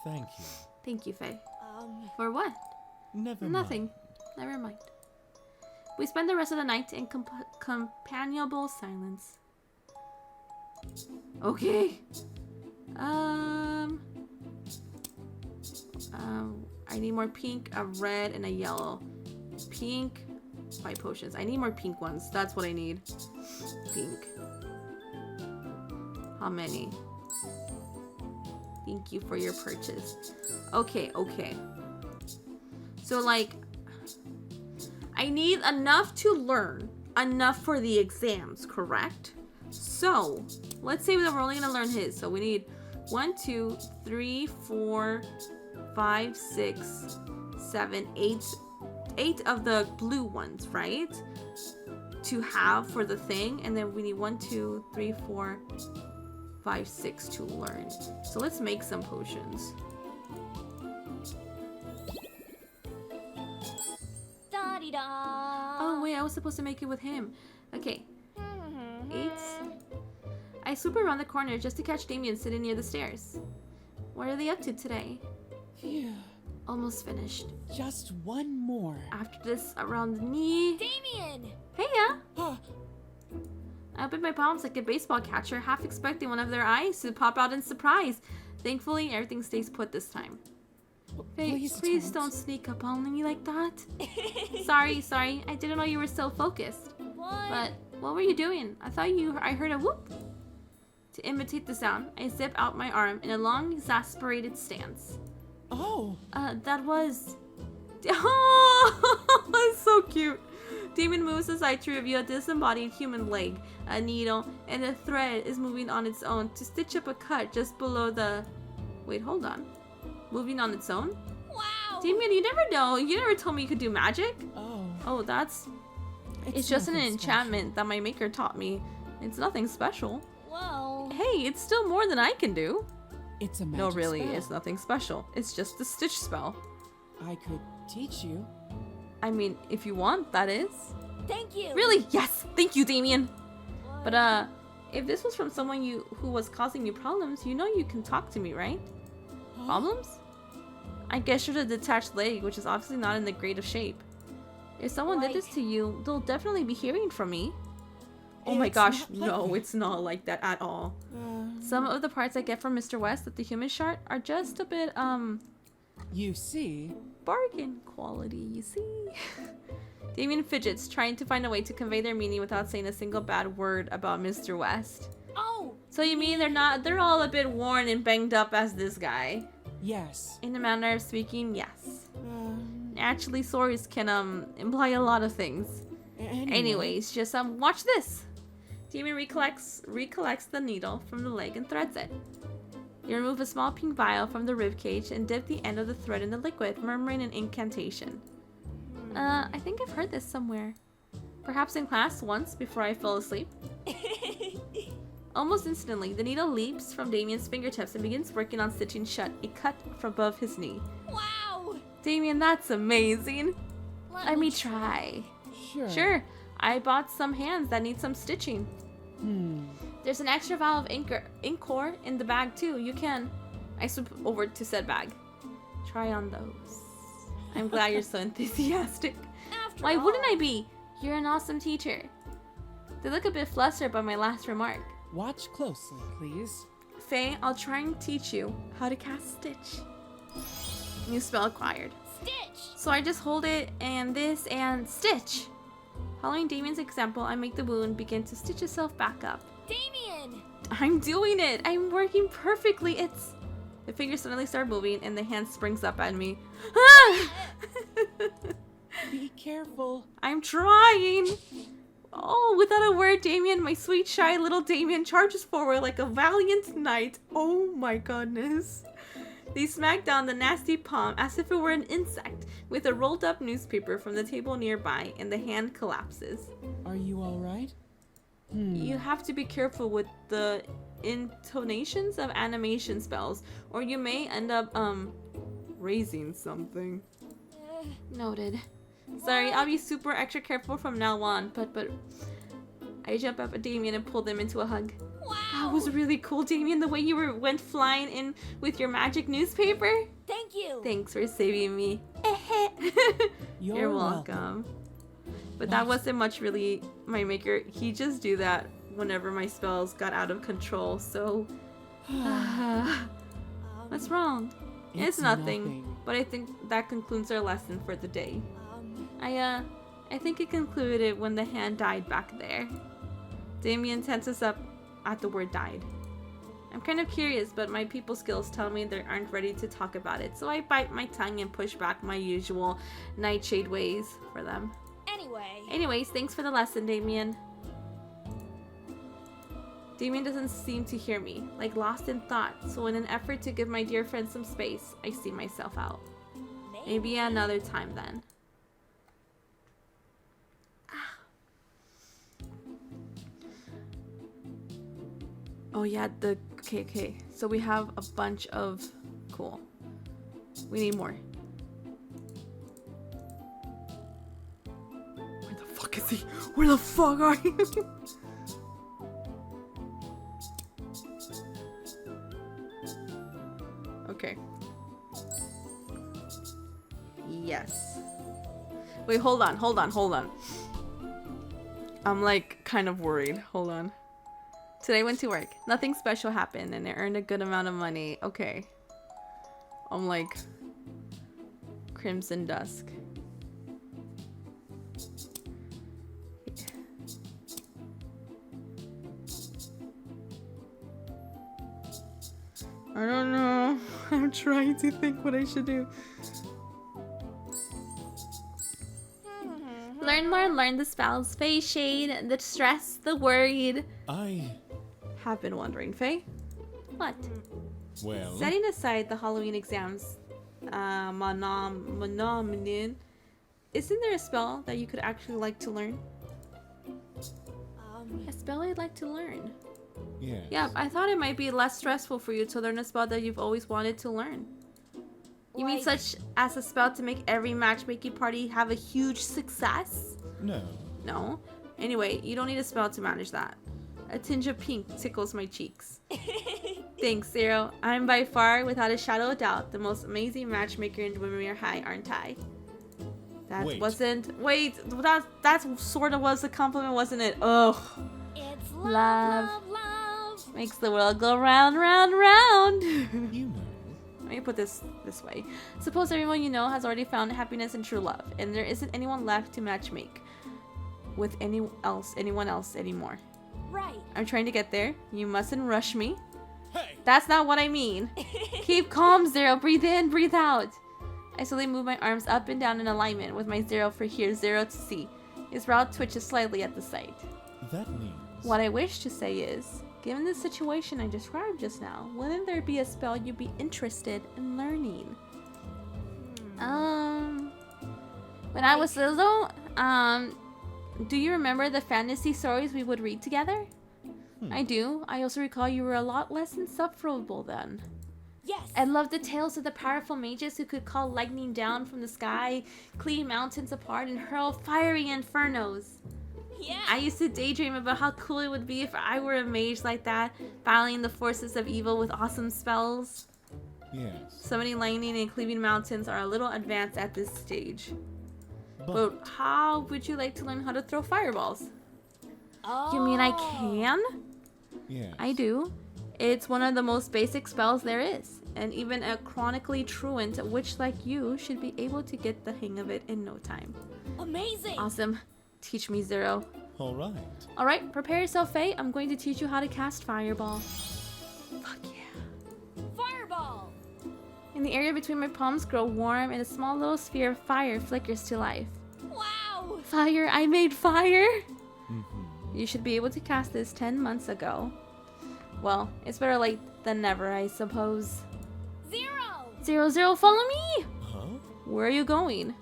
thank you. Thank you, Faye. For what? Never Nothing. mind. Never mind. We spend the rest of the night in companionable silence. Okay. I need more pink, a red, and a yellow. Pink, 5 potions. I need more pink ones. That's what I need. Pink. How many? Thank you for your purchase. Okay. So, like, I need enough to learn, enough for the exams, correct? So, let's say that we're only gonna learn his. So we need 1, 2, 3, 4, 5, 6, 7, 8. 8 of the blue ones, right? To have for the thing, and then we need 1, 2, 3, 4, 5, 6 to learn. So let's make some potions. Da-dee-da. Oh wait, I was supposed to make it with him. Okay. 8. I swoop around the corner just to catch Damien sitting near the stairs. What are they up to today? Phew. Almost finished. Just one more. After this, around the knee. Damien! Heya! Ah, I opened my palms like a baseball catcher, half expecting one of their eyes to pop out in surprise. Thankfully, everything stays put this time. Faye, please don't sneak up on me like that. Sorry. I didn't know you were so focused. What? But what were you doing? I heard a whoop. To imitate the sound, I zip out my arm in a long, exasperated stance. Oh, That was... Oh, that's so cute. Damon moves aside to reveal a disembodied human leg, a needle, and a thread is moving on its own to stitch up a cut just below the... Wait, hold on. Moving on its own? Wow! Damien, you never know. You never told me you could do magic. oh. Oh, that's... It's just an nothing enchantment that my maker taught me. It's nothing special. Well, Hey, it's still more than I can do. special. It's a magic No, really, spell. it's nothing special. It's just a stitch spell. I could teach you. I mean, if you want, that is. thank you! Really? Yes! Thank you, Damien! But if this was from someone who was causing you problems, you know you can talk to me, right? Problems? I guess you're the detached leg, which is obviously not in the great of shape. If someone did this to you, they'll definitely be hearing from me. Oh my gosh, not like no, that. it's not like that at all. Some of the parts I get from Mr. West at the human chart are just a bit, You see, bargain quality, you see? Damien fidgets, trying to find a way to convey their meaning without saying a single bad word about Mr. West. Oh, So you mean they're all a bit worn and banged up as this guy? yes. In a manner of speaking, yes. Actually, stories can, imply a lot of things. Anyways, just, watch this. Damien recollects the needle from the leg and threads it. You remove a small pink vial from the ribcage and dip the end of the thread in the liquid, murmuring an incantation. I think I've heard this somewhere. Perhaps in class once before I fell asleep. Almost instantly, the needle leaps from Damien's fingertips and begins working on stitching shut a cut from above his knee. wow. Damien, that's amazing. Let me try. Sure, I bought some hands that need some stitching. There's an extra vial of Incor in the bag too. You can. I swoop over to said bag. Try on those. I'm glad you're so enthusiastic. After Why all, wouldn't I be? You're an awesome teacher. They look a bit flustered by my last remark. Watch closely, please. Faye, I'll try and teach you how to cast Stitch. New spell acquired. Stitch. So I just hold it and this and Stitch. Following Damien's example, I make the wound begin to stitch itself back up. Damien. I'm doing it! I'm working perfectly! It's... The fingers suddenly start moving and the hand springs up at me. Ah! Be careful. I'm trying! Oh, without a word, Damien, my sweet, shy little Damien, charges forward like a valiant knight. Oh my goodness. They smack down the nasty palm as if it were an insect with a rolled up newspaper from the table nearby, and the hand collapses. Are you alright? You have to be careful with the intonations of animation spells, or you may end up, raising something. Noted. Sorry, I'll be super extra careful from now on, but I jump up at Damien and pull them into a hug. Wow. That was really cool, Damien, the way you went flying in with your magic newspaper. Thank you. Thanks for saving me. You're welcome. But that wasn't much really my maker. He just do that whenever my spells got out of control, so... What's wrong? It's nothing, but I think that concludes our lesson for the day. I think it concluded when the hand died back there. Damien tenses up at the word died. I'm kind of curious, but my people skills tell me they aren't ready to talk about it, so I bite my tongue and push back my usual nightshade ways for them. Anyways, thanks for the lesson, Damien. Damien doesn't seem to hear me, like lost in thought, so in an effort to give my dear friend some space, I see myself out. Maybe another time then. Oh yeah, okay. So we have a bunch of... Cool. We need more. Where the fuck is he? Where the fuck are you? Okay. Yes. Wait, hold on. I'm like kind of worried. Hold on. Today went to work. Nothing special happened and I earned a good amount of money. Okay. I'm like Crimson Dusk. I don't know. I'm trying to think what I should do. Learn the spells. Faye, shade, the stress, the worried. I... Have been wondering, Faye. What? Well... Setting aside the Halloween exams, Monominin, isn't there a spell that you could actually like to learn? A spell I'd like to learn. Yes. Yeah, I thought it might be less stressful for you to learn a spell that you've always wanted to learn. You mean such as a spell to make every matchmaking party have a huge success? No. No? Anyway, you don't need a spell to manage that. A tinge of pink tickles my cheeks. Thanks, Zero. I'm by far, without a shadow of doubt, the most amazing matchmaker in Dwemer High, aren't I? That Wait. wasn't... Wait, that sort of was a compliment, wasn't it? Ugh. It's Love. love, love, love. Makes the world go round, round, round. You know. Let me put this way. Suppose everyone you know has already found happiness and true love, and there isn't anyone left to matchmake with anyone else anymore. Right. I'm trying to get there. You mustn't rush me. Hey! That's not what I mean. Keep calm, Zero. Breathe in, breathe out. I slowly move my arms up and down in alignment with my Zero for here, Zero to see. His brow twitches slightly at the sight. That means... What I wish to say is, given the situation I described just now, wouldn't there be a spell you'd be interested in learning? When I was little, do you remember the fantasy stories we would read together? I do. I also recall you were a lot less insufferable then. Yes. I loved the tales of the powerful mages who could call lightning down from the sky, cleave mountains apart, and hurl fiery infernos. Yeah. I used to daydream about how cool it would be if I were a mage like that, battling the forces of evil with awesome spells. Yes. Summoning lightning and cleaving mountains are a little advanced at this stage. But... But how would you like to learn how to throw fireballs? Oh. You mean I can? Yes. I do. It's one of the most basic spells there is, and even a chronically truant witch like you should be able to get the hang of it in no time. Amazing. Awesome. Teach me, Zero. Alright. Alright, prepare yourself, Faye. I'm going to teach you how to cast Fireball. Fuck yeah. Fireball. In the area between my palms grow warm and a small little sphere of fire flickers to life. Wow. Fire! I made fire! Mm-hmm. You should be able to cast this 10 months ago. Well, it's better late than never, I suppose. 0. 00, follow me! Huh? Where are you going?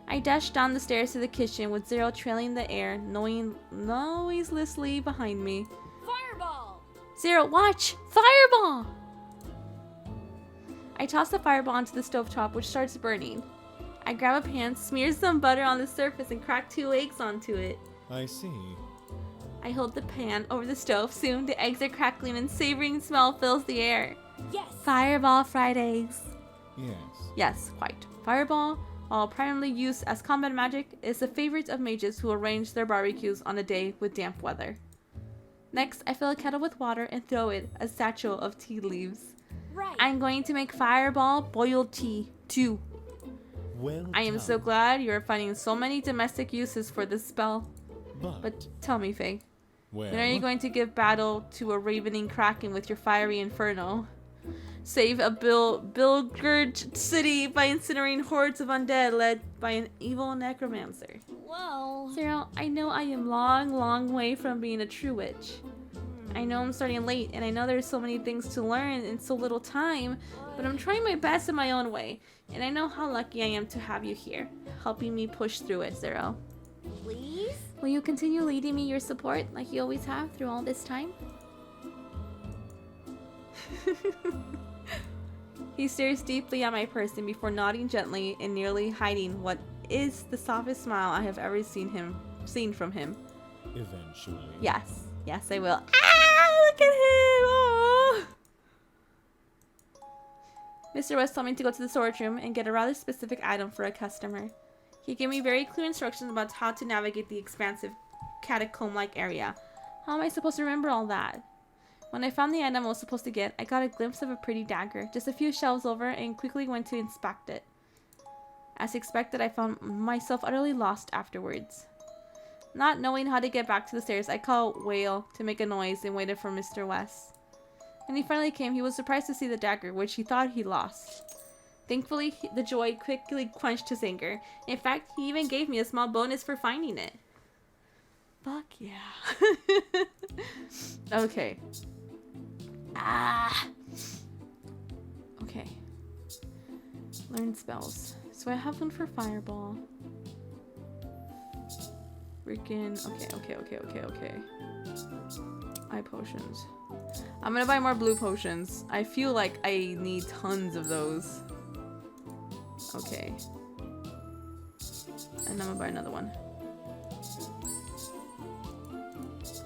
I dashed down the stairs to the kitchen with Zero trailing the air, noiselessly behind me. Fireball. Zero, watch! Fireball! I toss the fireball onto the stovetop, which starts burning. I grab a pan, smear some butter on the surface, and crack 2 eggs onto it. I see. I hold the pan over the stove. Soon, the eggs are crackling and savoring smell fills the air. Yes. Fireball fried eggs. Yes. Yes, quite. Fireball, while primarily used as combat magic, is a favorite of mages who arrange their barbecues on a day with damp weather. Next, I fill a kettle with water and throw it a satchel of tea leaves. Right. I'm going to make Fireball boiled tea, too. Well I am done. so glad you are finding so many domestic uses for this spell. But... But tell me, Faye, well... when are you going to give battle to a ravening kraken with your fiery inferno? Save a Bilgurge city by incinerating hordes of undead led by an evil necromancer. Whoa. Zero, I know I am long, long way from being a true witch. I know I'm starting late, and I know there's so many things to learn in so little time, but I'm trying my best in my own way, and I know how lucky I am to have you here, helping me push through it, Zero. Please. Will you continue leading me your support like you always have through all this time? He stares deeply at my person before nodding gently and nearly hiding what is the softest smile I have ever seen from him. Eventually. Yes, yes I will. Ah, look at him! Oh. Mr. West told me to go to the storage room and get a rather specific item for a customer. He gave me very clear instructions about how to navigate the expansive catacomb-like area. How am I supposed to remember all that? When I found the item I was supposed to get, I got a glimpse of a pretty dagger, just a few shelves over, and quickly went to inspect it. As expected, I found myself utterly lost afterwards. Not knowing how to get back to the stairs, I called Whale to make a noise and waited for Mr. West. When he finally came, he was surprised to see the dagger, which he thought he lost. Thankfully, the joy quickly quenched his anger. In fact, he even gave me a small bonus for finding it. Fuck yeah. Okay. Ah. Okay. Learn spells. So I have one for Fireball. Freaking. Okay. Eye potions. I'm gonna buy more blue potions. I feel like I need tons of those. Okay. And I'm gonna buy another one.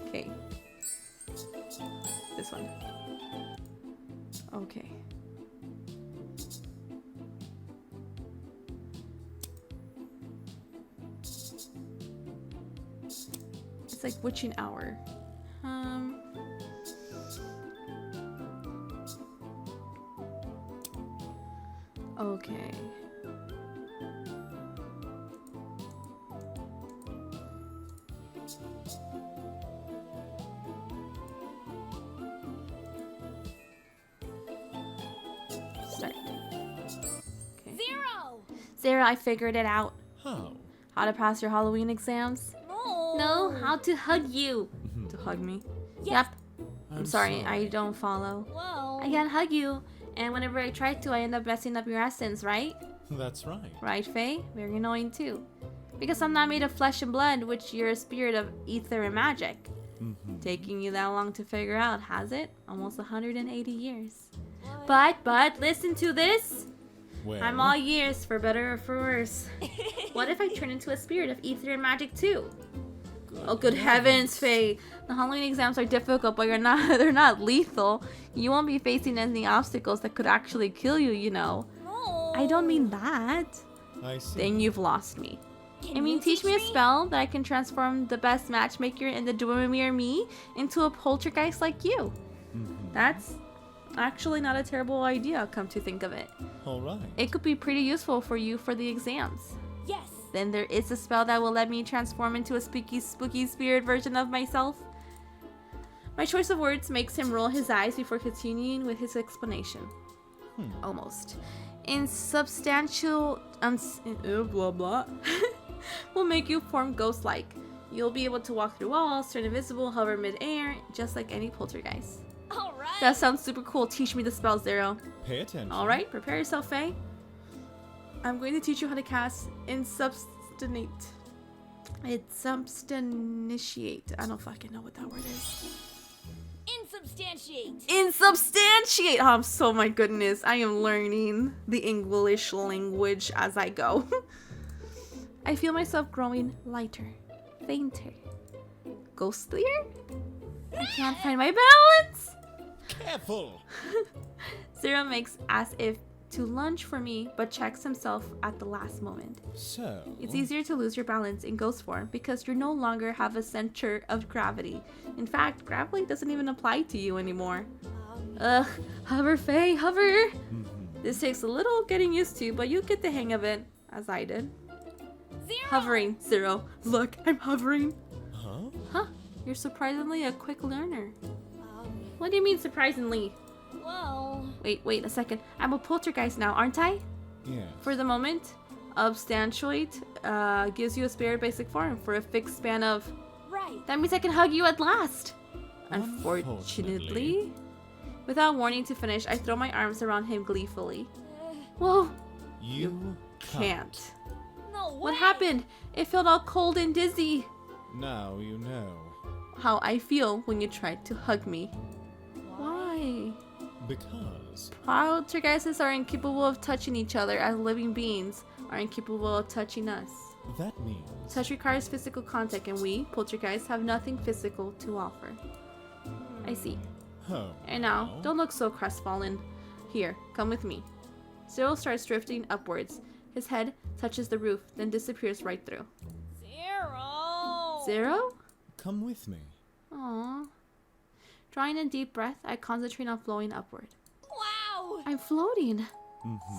Okay. this one. Okay. It's like witching hour. Okay. Start. Okay. 0! Sarah, I figured it out. How? How to pass your Halloween exams? No. No, how to hug you. To hug me? Yep. I'm sorry, I don't follow. Well. I can't hug you, and whenever I try to, I end up messing up your essence, right? That's right. Right, Faye? Very annoying too. Because I'm not made of flesh and blood, which you're a spirit of ether and magic. Taking you that long to figure out, has it? Almost 180 years. But, listen to this. Well, I'm all ears, for better or for worse. What if I turn into a spirit of ether and magic too? Oh, good heavens, Faye. The Halloween exams are difficult, but they're not lethal. You won't be facing any obstacles that could actually kill you, you know. No. I don't mean that. I see. Then you've lost me. Can I mean, you teach me a spell that I can transform the best matchmaker in the Dwemer me into a poltergeist like you. That's actually not a terrible idea, come to think of it. All right. It could be pretty useful for you for the exams. Yes. Then there is a spell that will let me transform into a spooky spirit version of myself. My choice of words makes him roll his eyes before continuing with his explanation. Almost. Insubstantial blah blah will make you form ghost-like. You'll be able to walk through walls, turn invisible, hover mid-air, just like any poltergeist. All right. That sounds super cool. Teach me the spell, Zero. Pay attention. Alright, prepare yourself, Faye. I'm going to teach you how to cast Insubstantiate. Insubstantiate. I don't fucking know what that word is. Insubstantiate. Insubstantiate! Oh, so my goodness. I am learning the English language as I go. I feel myself growing lighter, fainter, ghostlier? I can't find my balance! Careful. Zero makes as if to lunge for me, but checks himself at the last moment. So. It's easier to lose your balance in ghost form because you no longer have a center of gravity. In fact, gravity doesn't even apply to you anymore. Ugh, hover, Faye, hover! This takes a little getting used to, but you'll get the hang of it, as I did. 0. Hovering, Zero. Look, I'm hovering. Huh? Huh, you're surprisingly a quick learner. What do you mean surprisingly? Well. Wait a second. I'm a poltergeist now, aren't I? Yes. For the moment, Substantiate gives you a spirit basic form for a fixed span of... Right. That means I can hug you at last! Unfortunately. Unfortunately. Without warning to finish, I throw my arms around him gleefully. Whoa, You can't. No way. What happened? It felt all cold and dizzy. Now you know. How I feel when you tried to hug me. Why? Because. Poltergeists are incapable of touching each other as living beings are incapable of touching us. That means. Touch requires physical contact, and we, poltergeists, have nothing physical to offer. I see. Oh. And now, don't look so crestfallen. Here, come with me. Zero starts drifting upwards. His head touches the roof, then disappears right through. 0. Zero? Come with me. Aww. Drawing a deep breath, I concentrate on flowing upward. Wow. I'm floating.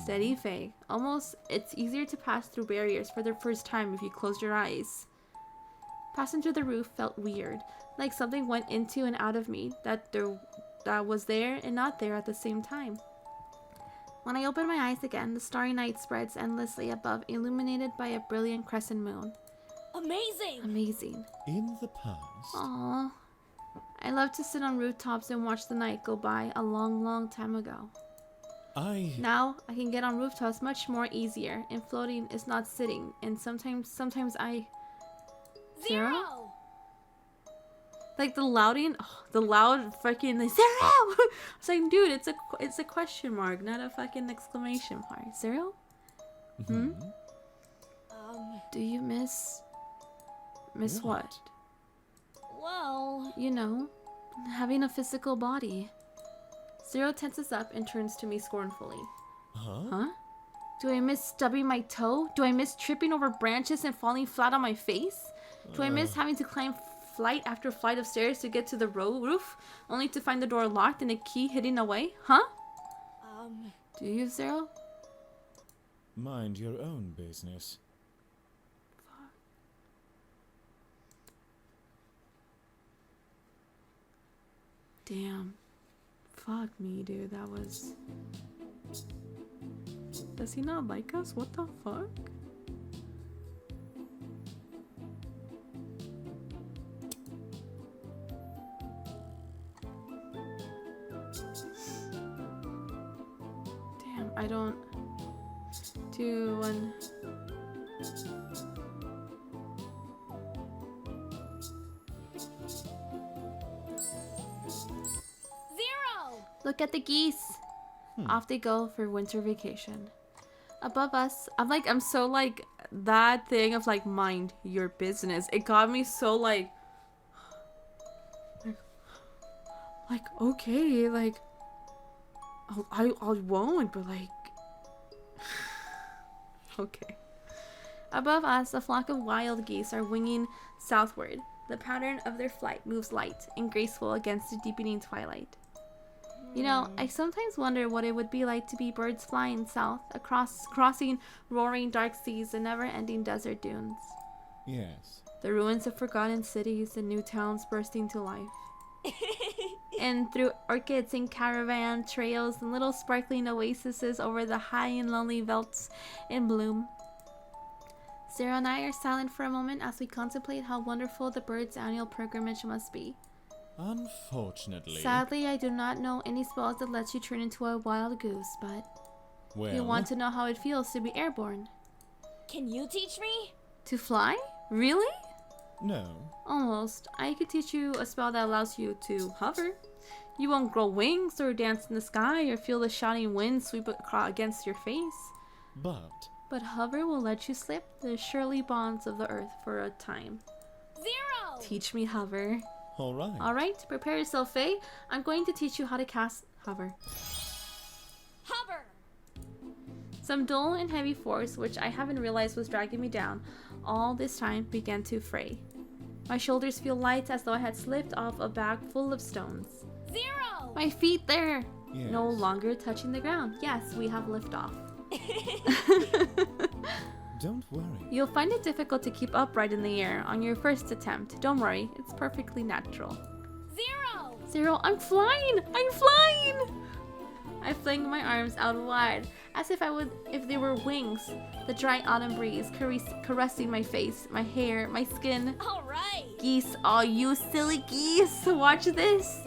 Steady, Faye. Almost, it's easier to pass through barriers for the first time if you close your eyes. Passing through the roof felt weird, like something went into and out of me that was there and not there at the same time. When I open my eyes again, the starry night spreads endlessly above, illuminated by a brilliant crescent moon. Amazing. Amazing. In the past. Aww. I love to sit on rooftops and watch the night go by a long, long time ago. Now I can get on rooftops much more easier, and floating is not sitting, and sometimes I... 0. Like the loud fucking Zero! I was like, dude, it's a question mark, not a fucking exclamation mark. Zero? Do you miss what? Well. You know, having a physical body. Zero tenses up and turns to me scornfully. Huh? Huh? Do I miss stubbing my toe? Do I miss tripping over branches and falling flat on my face? Do I miss having to climb flight after flight of stairs to get to the roof, only to find the door locked and a key hidden away? Huh? Do you, Zero? Mind your own business. Damn. Fuck me, dude. That was... Does he not like us? What the fuck? Damn, I don't... 2, 1... Look at the geese. Off they go for winter vacation. Above us, I'm so like that thing of like mind your business. It got me so like okay, like I won't, but like okay. Above us, a flock of wild geese are winging southward. The pattern of their flight moves light and graceful against the deepening twilight. You know, I sometimes wonder what it would be like to be birds flying south, crossing roaring dark seas and never-ending desert dunes. Yes. The ruins of forgotten cities and new towns bursting to life. And through orchids and caravan trails and little sparkling oases over the high and lonely velds in bloom. Sarah and I are silent for a moment as we contemplate how wonderful the birds' annual pilgrimage must be. Unfortunately. Sadly, I do not know any spells that lets you turn into a wild goose, but Well, you want to know how it feels to be airborne. Can you teach me? To fly? Really? No. Almost. I could teach you a spell that allows you to hover. You won't grow wings or dance in the sky or feel the shouting wind sweep against your face. But hover will let you slip the surely bonds of the earth for a time. Zero! Teach me hover. alright. Alright, prepare yourself, Faye. I'm going to teach you how to cast hover. Hover! Some dull and heavy force, which I haven't realized was dragging me down all this time, began to fray. My shoulders feel light as though I had slipped off a bag full of stones. Zero! My feet there! Yes. No longer touching the ground. Yes, we have liftoff. Don't worry. You'll find it difficult to keep upright in the air on your first attempt. Don't worry, it's perfectly natural. Zero! Zero, I'm flying! I'm flying! I fling my arms out wide, as if they were wings. The dry autumn breeze caressing my face, my hair, my skin. Alright! Geese, oh you silly geese, watch this!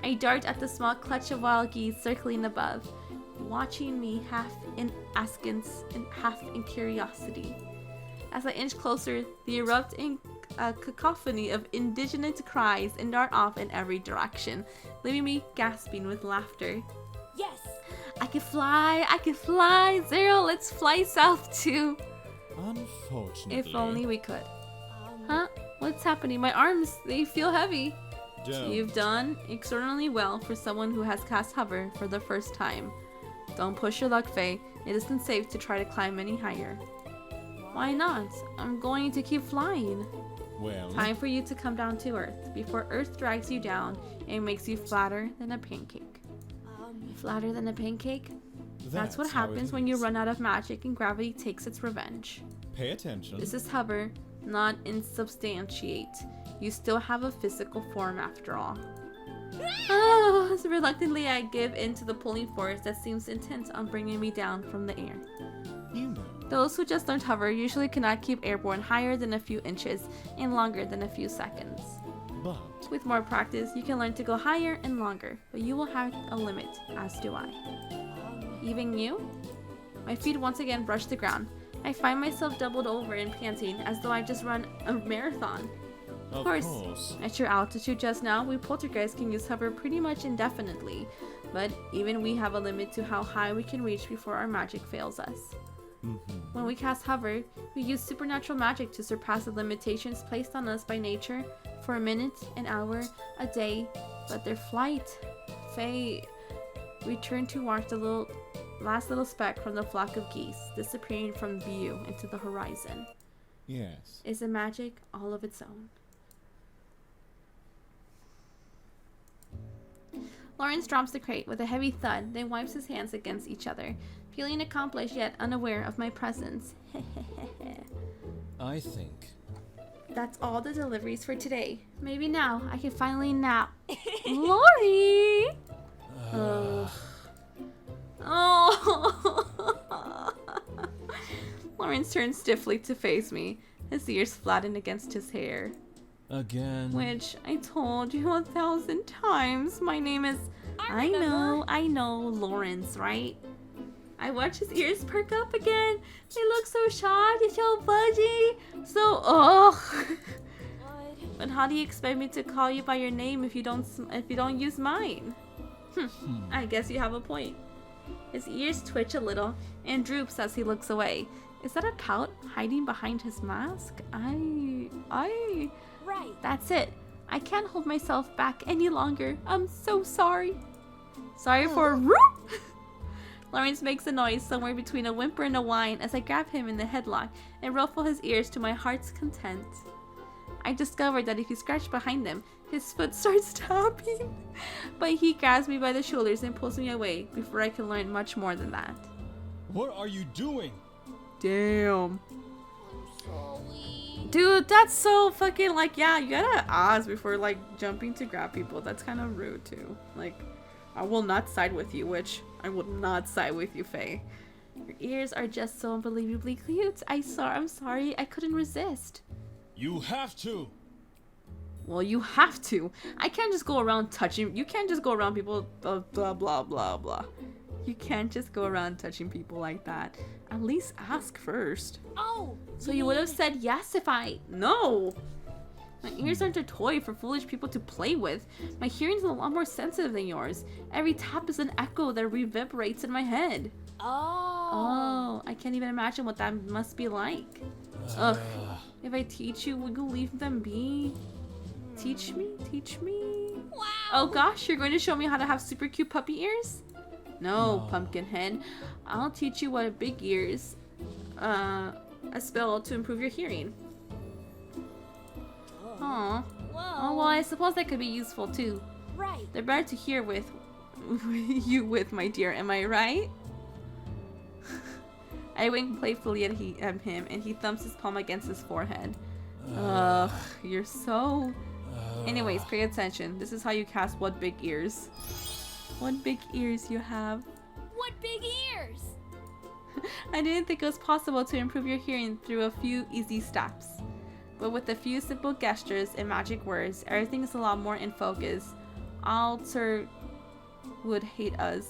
I dart at the small clutch of wild geese circling above, watching me half in askance and half in curiosity. As I inch closer, they erupt in a cacophony of indignant cries and dart off in every direction, leaving me gasping with laughter. Yes! I can fly, Zero, let's fly south too. Unfortunately. If only we could. Huh? What's happening? My arms, they feel heavy. Don't. You've done extraordinarily well for someone who has cast hover for the first time. Don't push your luck, Faye. It isn't safe to try to climb any higher. Why not? I'm going to keep flying. Well, Time for you to come down to Earth before Earth drags you down and makes you flatter than a pancake. Flatter than a pancake? That's what how it happens when you is. run out of magic and gravity takes its revenge. Pay attention. This is hover, not insubstantiate. You still have a physical form after all. Oh, so reluctantly I give in to the pulling force that seems intent on bringing me down from the air. You know. Those who just learned hover usually cannot keep airborne higher than a few inches and longer than a few seconds. But With more practice, you can learn to go higher and longer, but you will have a limit, as do I. Even you? My feet once again brush the ground. I find myself doubled over and panting as though I just run a marathon. of course. At your altitude just now, we poltergeists can use hover pretty much indefinitely, but even we have a limit to how high we can reach before our magic fails us. When we cast hover, we use supernatural magic to surpass the limitations placed on us by nature, For a minute, an hour, a day, but their flight. Faye returned to watch the last little speck from the flock of geese disappearing from view into the horizon. Yes. Is a magic all of its own. Lawrence drops the crate with a heavy thud, then wipes his hands against each other, feeling accomplished yet unaware of my presence. I think. That's all the deliveries for today. Maybe now I can finally nap. Lori! Oh. Lawrence turns stiffly to face me, his ears flattened against his hair. Again. Which I told you 1,000 times. My name is... I know, Lawrence, right? I watch his ears perk up again. They look so shocked, it's so fuzzy. So, ugh. What? But how do you expect me to call you by your name if you don't use mine? I guess you have a point. His ears twitch a little and droops as he looks away. Is that a pout hiding behind his mask? Right. That's it. I can't hold myself back any longer. I'm so sorry. Sorry for Lawrence makes a noise somewhere between a whimper and a whine as I grab him in the headlock and ruffle his ears to my heart's content. I discovered that if you scratch behind him, his foot starts tapping. But he grabs me by the shoulders and pulls me away before I can learn much more than that. What are you doing? Damn. Sorry. Dude, that's so fucking like, yeah, you gotta ask before like jumping to grab people. That's kind of rude too. Like, I will not side with you, which I will not side with you, Faye. Your ears are just so unbelievably cute. I'm sorry, I couldn't resist. You have to. Well, you have to. I can't just go around touching. You can't just go around people. Blah blah blah blah blah. You can't just go around touching people like that. At least ask first. Oh. So you would have said yes if I... No! My ears aren't a toy for foolish people to play with. My hearing's a lot more sensitive than yours. Every tap is an echo that reverberates in my head. Oh. Oh, I can't even imagine what that must be like. Ugh. If I teach you, will you leave them be? Teach me? Teach me? Wow. Oh gosh, you're going to show me how to have super cute puppy ears? No, Pumpkinhead. I'll teach you what big ears, a spell to improve your hearing. Aw. Whoa. Oh, well, I suppose that could be useful too. Right. They're better to hear with you with, my dear, am I right? I wink playfully at him, and he thumps his palm against his forehead. Ugh, you're so... Anyways, pay attention. This is how you cast what big ears. What big ears you have. What big ears. I didn't think it was possible to improve your hearing through a few easy steps. But with a few simple gestures and magic words, everything is a lot more in focus. Alter would hate us.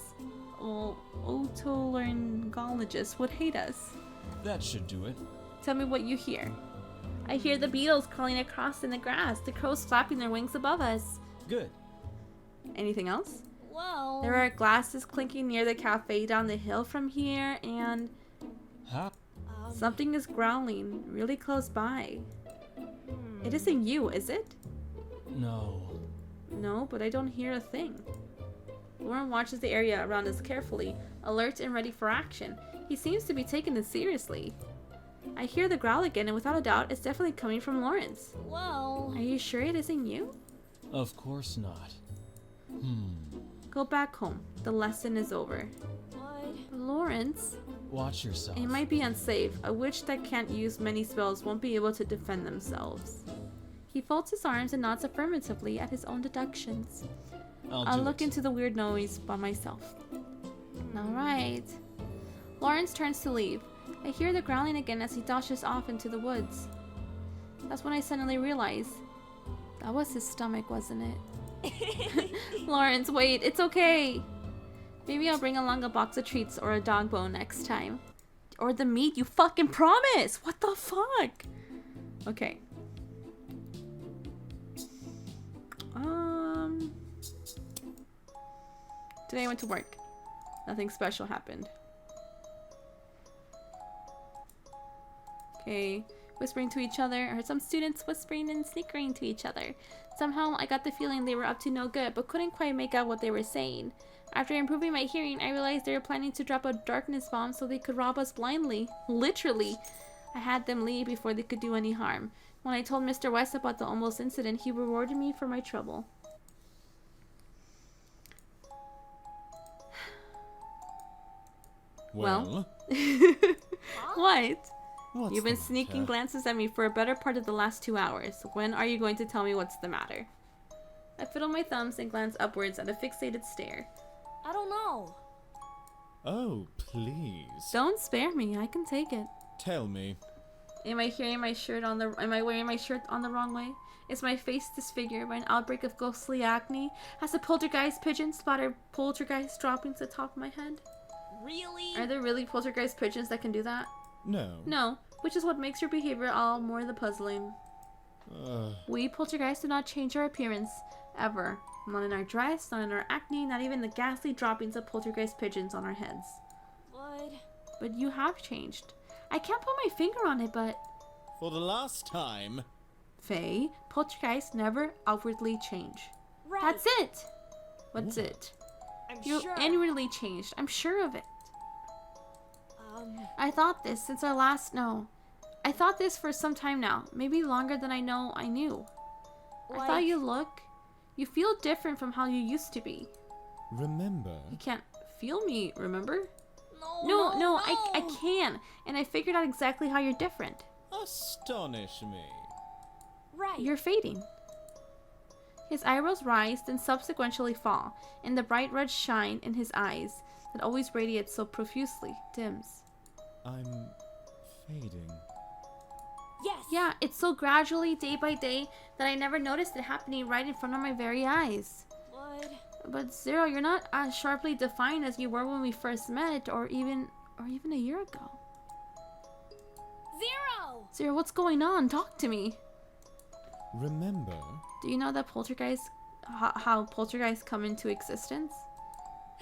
Otolaryngologists would hate us. That should do it. Tell me what you hear. I hear the beetles crawling across in the grass, the crows flapping their wings above us. Good. Anything else? Whoa. There are glasses clinking near the cafe down the hill from here, and Huh? something is growling really close by. It isn't you, is it? No. No, but I don't hear a thing. Lauren watches the area around us carefully, alert and ready for action. He seems to be taking this seriously. I hear the growl again, and without a doubt, it's definitely coming from Lawrence. Whoa. Are you sure it isn't you? Of course not. Go back home. The lesson is over. What? Lawrence, Watch yourself. it might be unsafe. A witch that can't use many spells won't be able to defend themselves. He folds his arms and nods affirmatively at his own deductions. I'll look into the weird noise by myself. Alright. Lawrence turns to leave. I hear the growling again as he dashes off into the woods. That's when I suddenly realize that was his stomach, wasn't it? Lawrence, wait, it's okay. Maybe I'll bring along a box of treats or a dog bone next time. Or the meat, you fucking promise! What the fuck? Okay. Today I went to work. Nothing special happened. Okay. whispering to each other. I heard some students whispering and snickering to each other. Somehow, I got the feeling they were up to no good, but couldn't quite make out what they were saying. After improving my hearing, I realized they were planning to drop a darkness bomb so they could rob us blindly. Literally. I had them leave before they could do any harm. When I told Mr. West about the almost incident, he rewarded me for my trouble. Well? What? What's You've been the sneaking matter? glances at me for a better part of the last 2 hours. When are you going to tell me what's the matter? I fiddle my thumbs and glance upwards at a fixated stare. I don't know. Oh, please. Don't spare me, I can take it. Tell me. Am I wearing my shirt on the wrong way? Is my face disfigured by an outbreak of ghostly acne? Has a poltergeist pigeon splattered poltergeist droppings atop of my head? Really? Are there really poltergeist pigeons that can do that? No. No, which is what makes your behavior all more the puzzling. We poltergeists do not change our appearance, ever. Not in our dress, not in our acne, not even the ghastly droppings of poltergeist pigeons on our heads. But you have changed. I can't put my finger on it, but... For the last time. Faye, poltergeists never outwardly change. Right. That's it! What's it? I'm You sure. inwardly changed. I'm sure of it. Um, I thought this since our last... No. I thought this for some time now. Maybe longer than I know I knew. I thought you look... You feel different from how you used to be. Remember? You can't feel me, remember? No, No, I can. And I figured out exactly how you're different. Astonish me. Right. You're fading. His eyebrows rise, then subsequently fall, and the bright red shine in his eyes that always radiates so profusely dims. I'm fading. Yes. Yeah, it's so gradually, day by day, that I never noticed it happening right in front of my very eyes. What? But Zero, you're not as sharply defined as you were when we first met, or even a year ago. Zero. Zero, what's going on? Talk to me. Remember? Do you know that poltergeists, how poltergeists come into existence?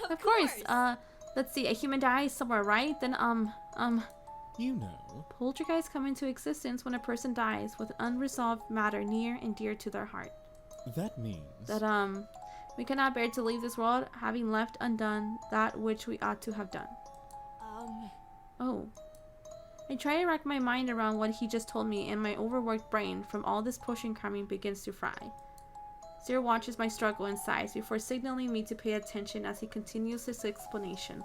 Of course. Let's see. A human dies somewhere, right? Then You know. poltergeists come into existence when a person dies with unresolved matter near and dear to their heart. That means. That we cannot bear to leave this world having left undone that which we ought to have done. Oh. I try to rack my mind around what he just told me, and my overworked brain from all this pushing cramming begins to fry. Zero watches my struggle and sighs before signaling me to pay attention as he continues his explanation.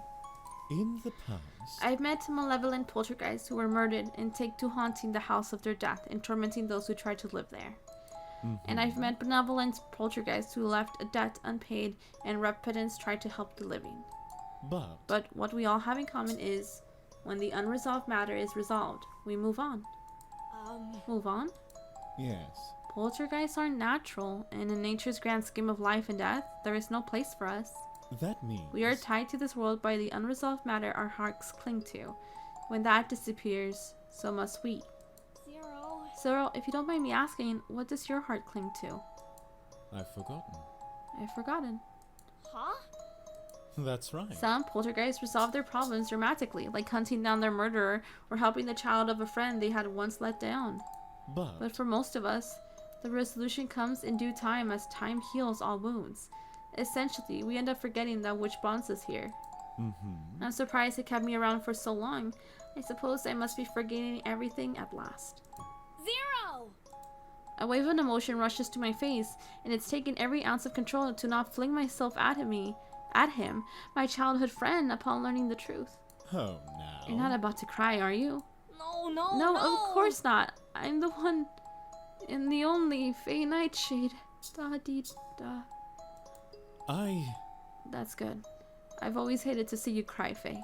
In the past. I've met malevolent poltergeists who were murdered and take to haunting the house of their death and tormenting those who try to live there. And I've met benevolent poltergeists who left a debt unpaid and repentance tried to help the living. But what we all have in common is, when the unresolved matter is resolved, we move on. Move on? Yes. Poltergeists aren't natural, and in nature's grand scheme of life and death, there is no place for us. That means. We are tied to this world by the unresolved matter our hearts cling to. When that disappears, so must we. Zero, if you don't mind me asking, what does your heart cling to? I've forgotten. I've forgotten. Huh? That's right. Some poltergeists resolve their problems dramatically, like hunting down their murderer or helping the child of a friend they had once let down. But for most of us, the resolution comes in due time as time heals all wounds. Essentially, we end up forgetting that which bonds us here. I'm surprised it kept me around for so long. I suppose I must be forgetting everything at last. Zero! A wave of emotion rushes to my face, and it's taken every ounce of control to not fling myself at him, my childhood friend, upon learning the truth. Oh, now. You're not about to cry, are you? No. No, of course not. I'm the one and the only Faye Nightshade. Da-dee-da. That's good. I've always hated to see you cry, Faye.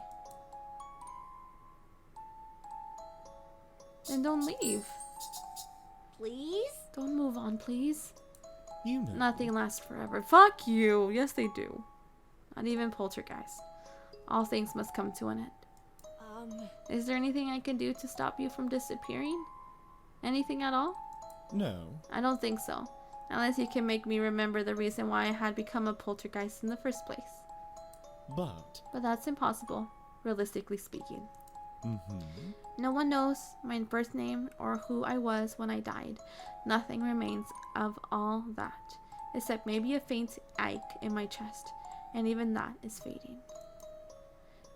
Then don't leave. Please? Don't move on, please. You know. Nothing lasts forever. Fuck you. Yes, they do. Not even poltergeists. All things must come to an end. Is there anything I can do to stop you from disappearing? Anything at all? No. I don't think so. Unless you can make me remember the reason why I had become a poltergeist in the first place. But that's impossible, realistically speaking. Mm-hmm. No one knows my birth name or who I was when I died. Nothing remains of all that, except maybe a faint ache in my chest, and even that is fading.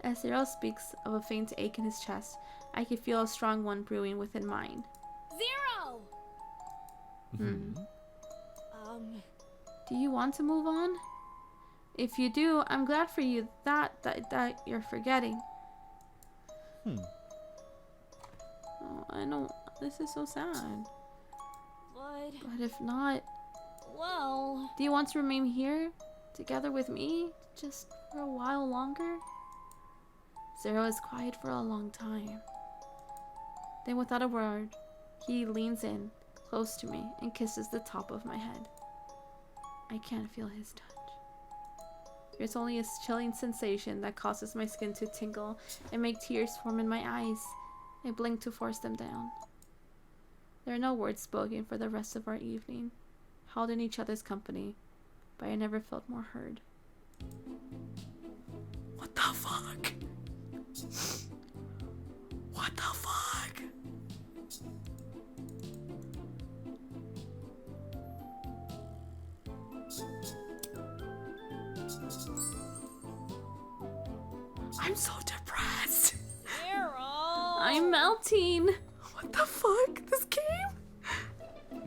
As Zero speaks of a faint ache in his chest, I can feel a strong one brewing within mine. Zero! Mm-hmm. Do you want to move on? If you do, I'm glad for you that you're forgetting. Oh, I know. This is so sad. But if not, Well... do you want to remain here, together with me, just for a while longer? Zero is quiet for a long time. Then without a word, he leans in, close to me, and kisses the top of my head. I can't feel his touch. There's only a chilling sensation that causes my skin to tingle and make tears form in my eyes. I blink to force them down. There are no words spoken for the rest of our evening, held in each other's company, but I never felt more heard. What the fuck? What the fuck? I'm so depressed. Zero! I'm melting. What the fuck? This game?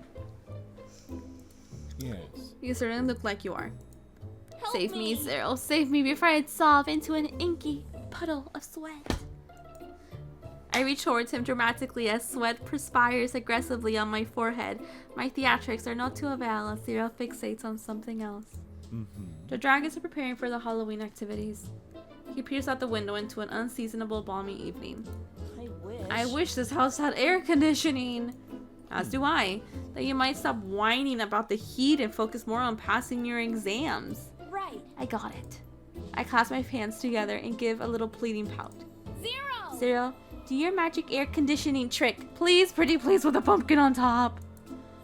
Yes. You certainly look like you are. Help Save me, Zero. Save me before I dissolve into an inky puddle of sweat. I reach towards him dramatically as sweat perspires aggressively on my forehead. My theatrics are not to avail as Zero fixates on something else. Mm-hmm. The dragons are preparing for the Halloween activities. He peers out the window into an unseasonable balmy evening. I wish this house had air conditioning. As do I. That you might stop whining about the heat and focus more on passing your exams. Right. I got it. I clasp my hands together and give a little pleading pout. Zero! Zero, do your magic air conditioning trick. Please, pretty please, with a pumpkin on top.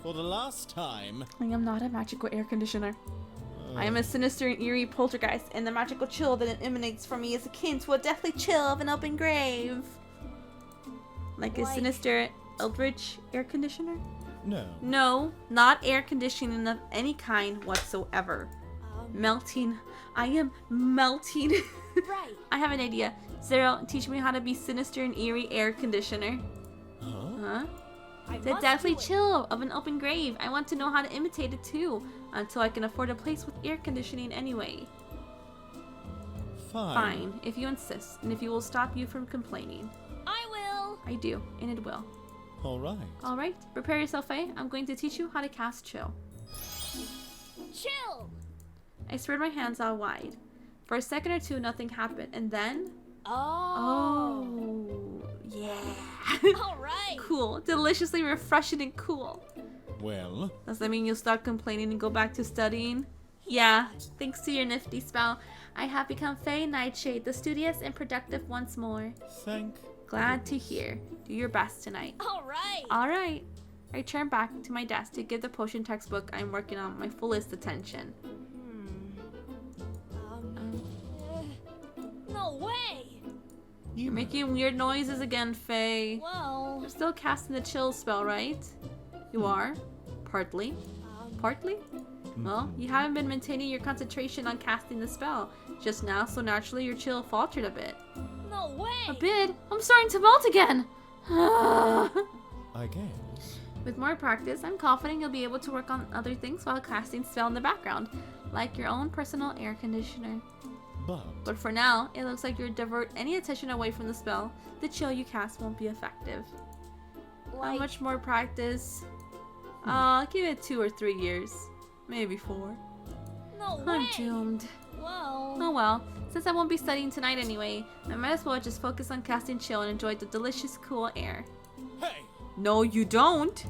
For the last time. I am not a magical air conditioner. I am a sinister and eerie poltergeist, and the magical chill that emanates from me is akin to a deathly chill of an open grave. Like a sinister eldritch air conditioner? No. No, not air conditioning of any kind whatsoever. Melting. I am melting. Right. I have an idea. Zero, teach me how to be sinister and eerie air conditioner. Huh? The deathly chill of an open grave. I want to know how to imitate it too, until I can afford a place with air conditioning anyway. Fine, if you insist, and if you will stop you from complaining. I will! I do, and it will. Alright. Alright, prepare yourself, Faye. I'm going to teach you how to cast Chill. Chill! I spread my hands out wide. For a second or two, nothing happened, and then... Oh! Yeah! Alright! Cool. Deliciously refreshing and cool. Well, Does that mean you'll start complaining and go back to studying? Yeah, thanks to your nifty spell, I have become Faye Nightshade, the studious and productive once more. thank Glad to hear. Do your best tonight. Alright! Alright. I turn back to my desk to give the potion textbook I'm working on my fullest attention. No way! You're making weird noises again, Faye. Well... You're still casting the chill spell, right? You are? Partly. Partly? Well, you haven't been maintaining your concentration on casting the spell. Just now, so naturally your chill faltered a bit. No way! A bit? I'm starting to melt again! I guess. With more practice, I'm confident you'll be able to work on other things while casting spell in the background, like your own personal air conditioner. But for now, it looks like you'll divert any attention away from the spell. The chill you cast won't be effective. How much more practice? Give it 2 or 3 years. Maybe 4. No way! I'm doomed. Well... Oh well, since I won't be studying tonight anyway, I might as well just focus on casting chill and enjoy the delicious cool air. Hey! No, you don't!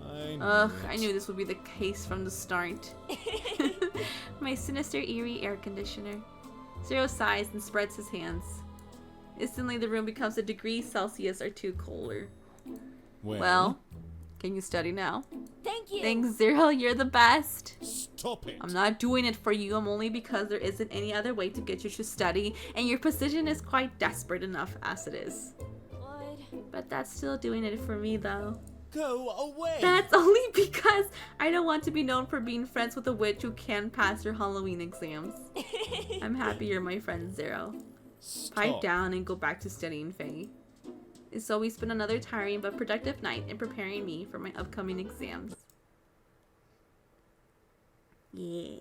I I knew this would be the case from the start. My sinister, eerie air conditioner. Zero sighs and spreads his hands. Instantly, the room becomes a degree Celsius or 2 colder. Well, can you study now? Thank you! Thanks, Zero. You're the best. Stop it! I'm not doing it for you. I'm only because there isn't any other way to get you to study, and your position is quite desperate enough as it is. But that's still doing it for me though. Go away! That's only because I don't want to be known for being friends with a witch who can't pass your Halloween exams. I'm happy you're my friend, Zero. Pipe Stop. down and go back to studying, Faye. So we spent another tiring but productive night in preparing me for my upcoming exams. Yeah.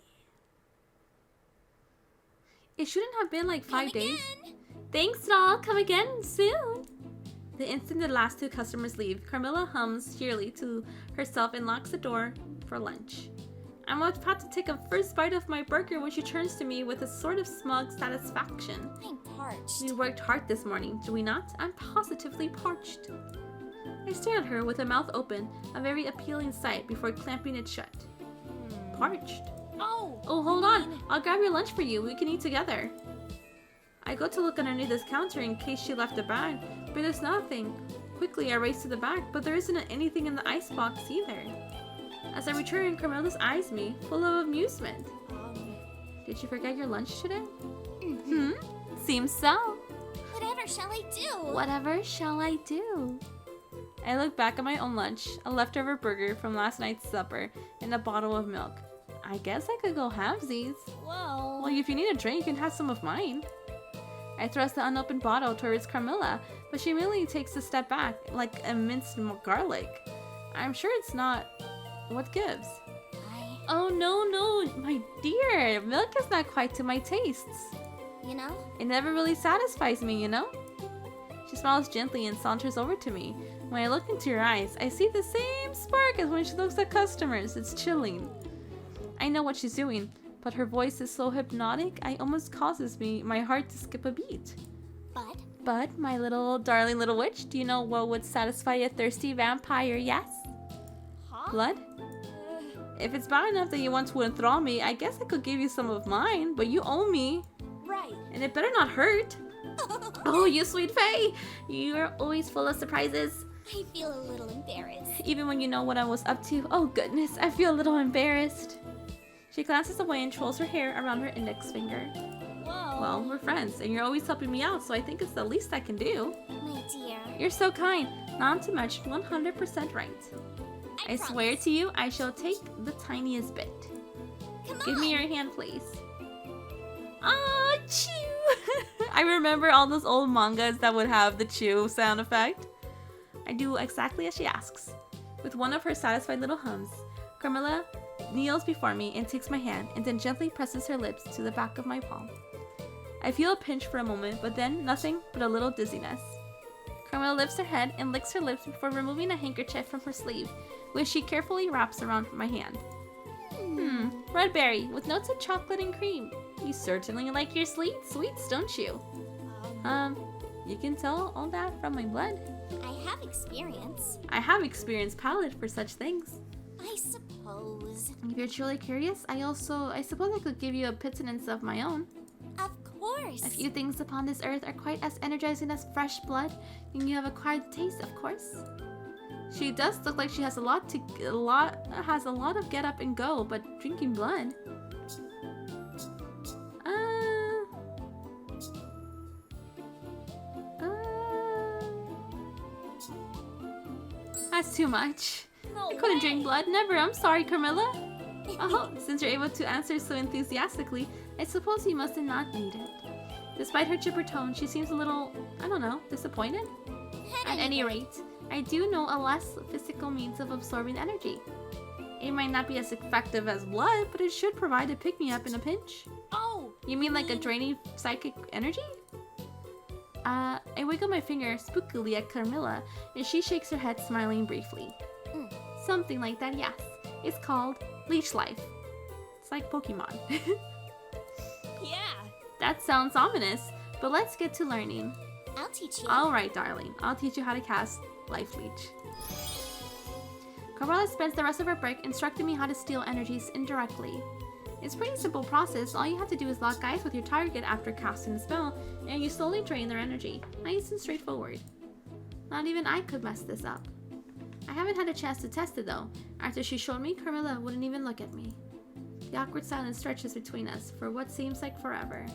It shouldn't have been like 5 days. Thanks, doll. Come again soon. The instant the last two customers leave, Carmilla hums cheerily to herself and locks the door for lunch. I'm about to take a first bite of my burger when she turns to me with a sort of smug satisfaction. I'm parched. We worked hard this morning, do we not? I'm positively parched. I stare at her with a mouth open, a very appealing sight before clamping it shut. Parched? Oh! Oh, hold on. I'll grab your lunch for you. We can eat together. I go to look underneath this counter in case she left a bag, but there's nothing. Quickly, I race to the back, but there isn't anything in the icebox either. As I return, Carmella's eyes me, full of amusement. Did you forget your lunch today? Seems so. Whatever shall I do? Whatever shall I do? I look back at my own lunch, a leftover burger from last night's supper, and a bottle of milk. I guess I could go halvesies. Well, Well, if you need a drink, you can have some of mine. I thrust the unopened bottle towards Carmilla, but she immediately takes a step back, like a minced garlic. I'm sure it's not what gives. Oh no, my dear, milk is not quite to my tastes. You know? It never really satisfies me, you know? She smiles gently and saunters over to me. When I look into her eyes, I see the same spark as when she looks at customers. It's chilling. I know what she's doing, but her voice is so hypnotic, it almost causes my heart to skip a beat. But, my little darling little witch, do you know what would satisfy a thirsty vampire, yes? huh? Blood? If it's bad enough that you want to enthrall me, I guess I could give you some of mine, but you owe me. Right. And it better not hurt. Oh, you sweet Faye! You're always full of surprises. I feel a little embarrassed. Even when you know what I was up to. Oh goodness, I feel a little embarrassed. She glances away and twirls her hair around her index finger. Whoa. Well, we're friends, and you're always helping me out, so I think it's the least I can do. My dear. You're so kind. Not to mention 100% right. I swear to you, I shall take the tiniest bit. Come on. Give me your hand, please. Ah, chew! I remember all those old mangas that would have the chew sound effect. I do exactly as she asks. With one of her satisfied little hums, Carmilla kneels before me and takes my hand and then gently presses her lips to the back of my palm. I feel a pinch for a moment, but then nothing but a little dizziness. Carmilla lifts her head and licks her lips before removing a handkerchief from her sleeve, which she carefully wraps around my hand. Red berry with notes of chocolate and cream. You certainly like your sweets, don't you? You can tell all that from my blood. I have experience. I have experienced palate for such things. I suppose. If you're truly curious, I suppose I could give you a pittance of my own. Of course. A few things upon this earth are quite as energizing as fresh blood, and you have acquired the taste, of course. She does look like she has a lot of get up and go, but drinking blood. That's too much. No I couldn't way. drink blood, never. I'm sorry, Carmilla. Oh, since you're able to answer so enthusiastically, I suppose you must not need it. Despite her chipper tone, she seems a little, I don't know, disappointed. At any rate, I do know a less physical means of absorbing energy. It might not be as effective as blood, but it should provide a pick-me-up in a pinch. Oh! You mean like a draining psychic energy? I wiggle my finger spookily at Carmilla, and she shakes her head, smiling briefly. Something like that, yes. It's called Leech Life. It's like Pokemon. Yeah. That sounds ominous, but let's get to learning. I'll teach you. Alright, darling. I'll teach you how to cast Life Leech. Carmilla spends the rest of her break instructing me how to steal energies indirectly. It's a pretty simple process. All you have to do is lock eyes with your target after casting the spell, and you slowly drain their energy. Nice and straightforward. Not even I could mess this up. I haven't had a chance to test it though. After she showed me, Carmilla wouldn't even look at me. The awkward silence stretches between us for what seems like forever.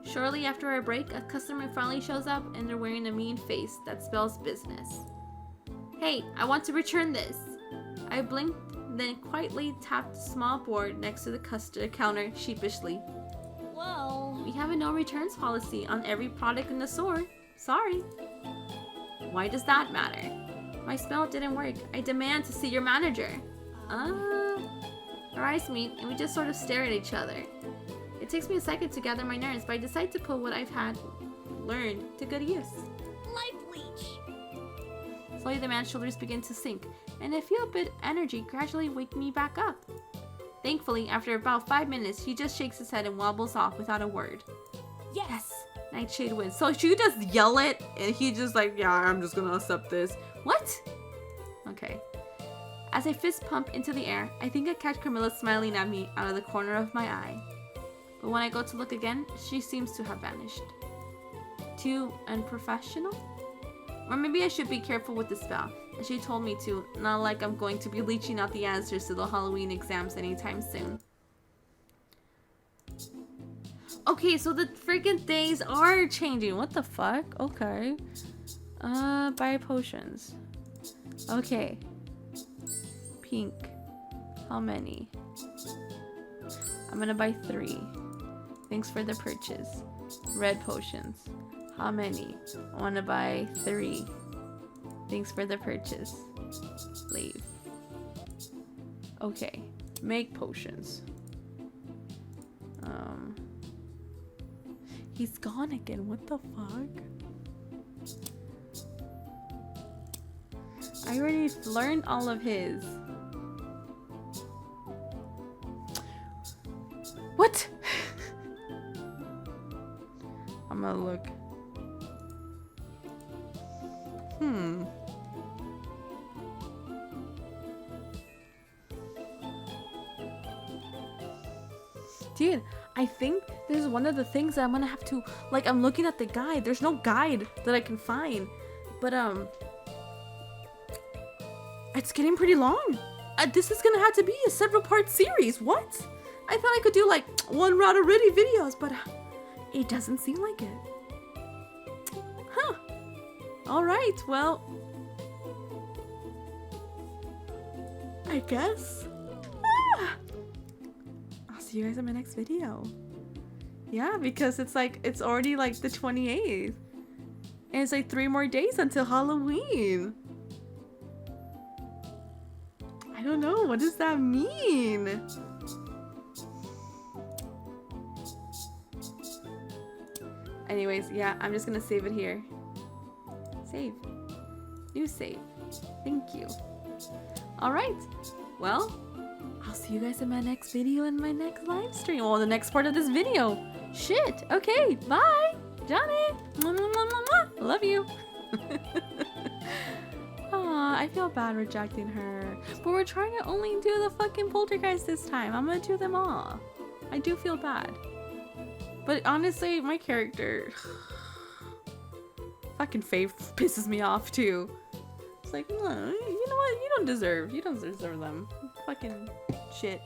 Shortly after our break, a customer finally shows up and they're wearing a mean face that spells business. Hey, I want to return this. I blinked, then quietly tapped the small board next to the customer counter sheepishly. Well, We have a no returns policy on every product in the store. Sorry. Why does that matter? My spell didn't work. I demand to see your manager. Our eyes meet and we just sort of stare at each other. It takes me a second to gather my nerves, but I decide to put what I've had learned to good use. life leech. Slowly the man's shoulders begin to sink, and I feel a bit energy gradually wake me back up. Thankfully, after about 5 minutes, he just shakes his head and wobbles off without a word. Yes. Nightshade wins. So she just yell it, and he just like, yeah, I'm just gonna accept this. What? Okay. As I fist pump into the air, I think I catch Camilla smiling at me out of the corner of my eye. But when I go to look again, she seems to have vanished. Too unprofessional? Or maybe I should be careful with the spell, as she told me to, not like I'm going to be leeching out the answers to the Halloween exams anytime soon. Okay, so the freaking days are changing. What the fuck? Okay. Buy potions. Okay. Pink. How many? I'm gonna buy 3. Thanks for the purchase. Red potions. How many? I wanna buy 3. Thanks for the purchase. Leave. Okay. Make potions. He's gone again. What the fuck? I already learned all of his. What? I'm gonna look. Dude, I think this is one of the things that I'm gonna have to, like, I'm looking at the guide. There's no guide that I can find. But, it's getting pretty long. This is gonna have to be a several part series. What? I thought I could do, like, one round of ready videos, but it doesn't seem like it. Huh. Alright, well, I guess. I'll see you guys in my next video. Yeah, because it's like, it's already like the 28th. And it's like 3 more days until Halloween. I don't know, what does that mean? Anyways, yeah, I'm just gonna save it here. Save. New save. Thank you. Alright. Well, I'll see you guys in my next video and my next live stream. Well, the next part of this video. Shit. Okay, bye. Johnny. Mwah, mwah, mwah, mwah, mwah. Love you. Aw, I feel bad rejecting her. But we're trying to only do the fucking poltergeist this time. I'm gonna do them all. I do feel bad. But honestly, my character fucking Faith pisses me off too. It's like, no, you know what? You don't deserve them. Fucking shit.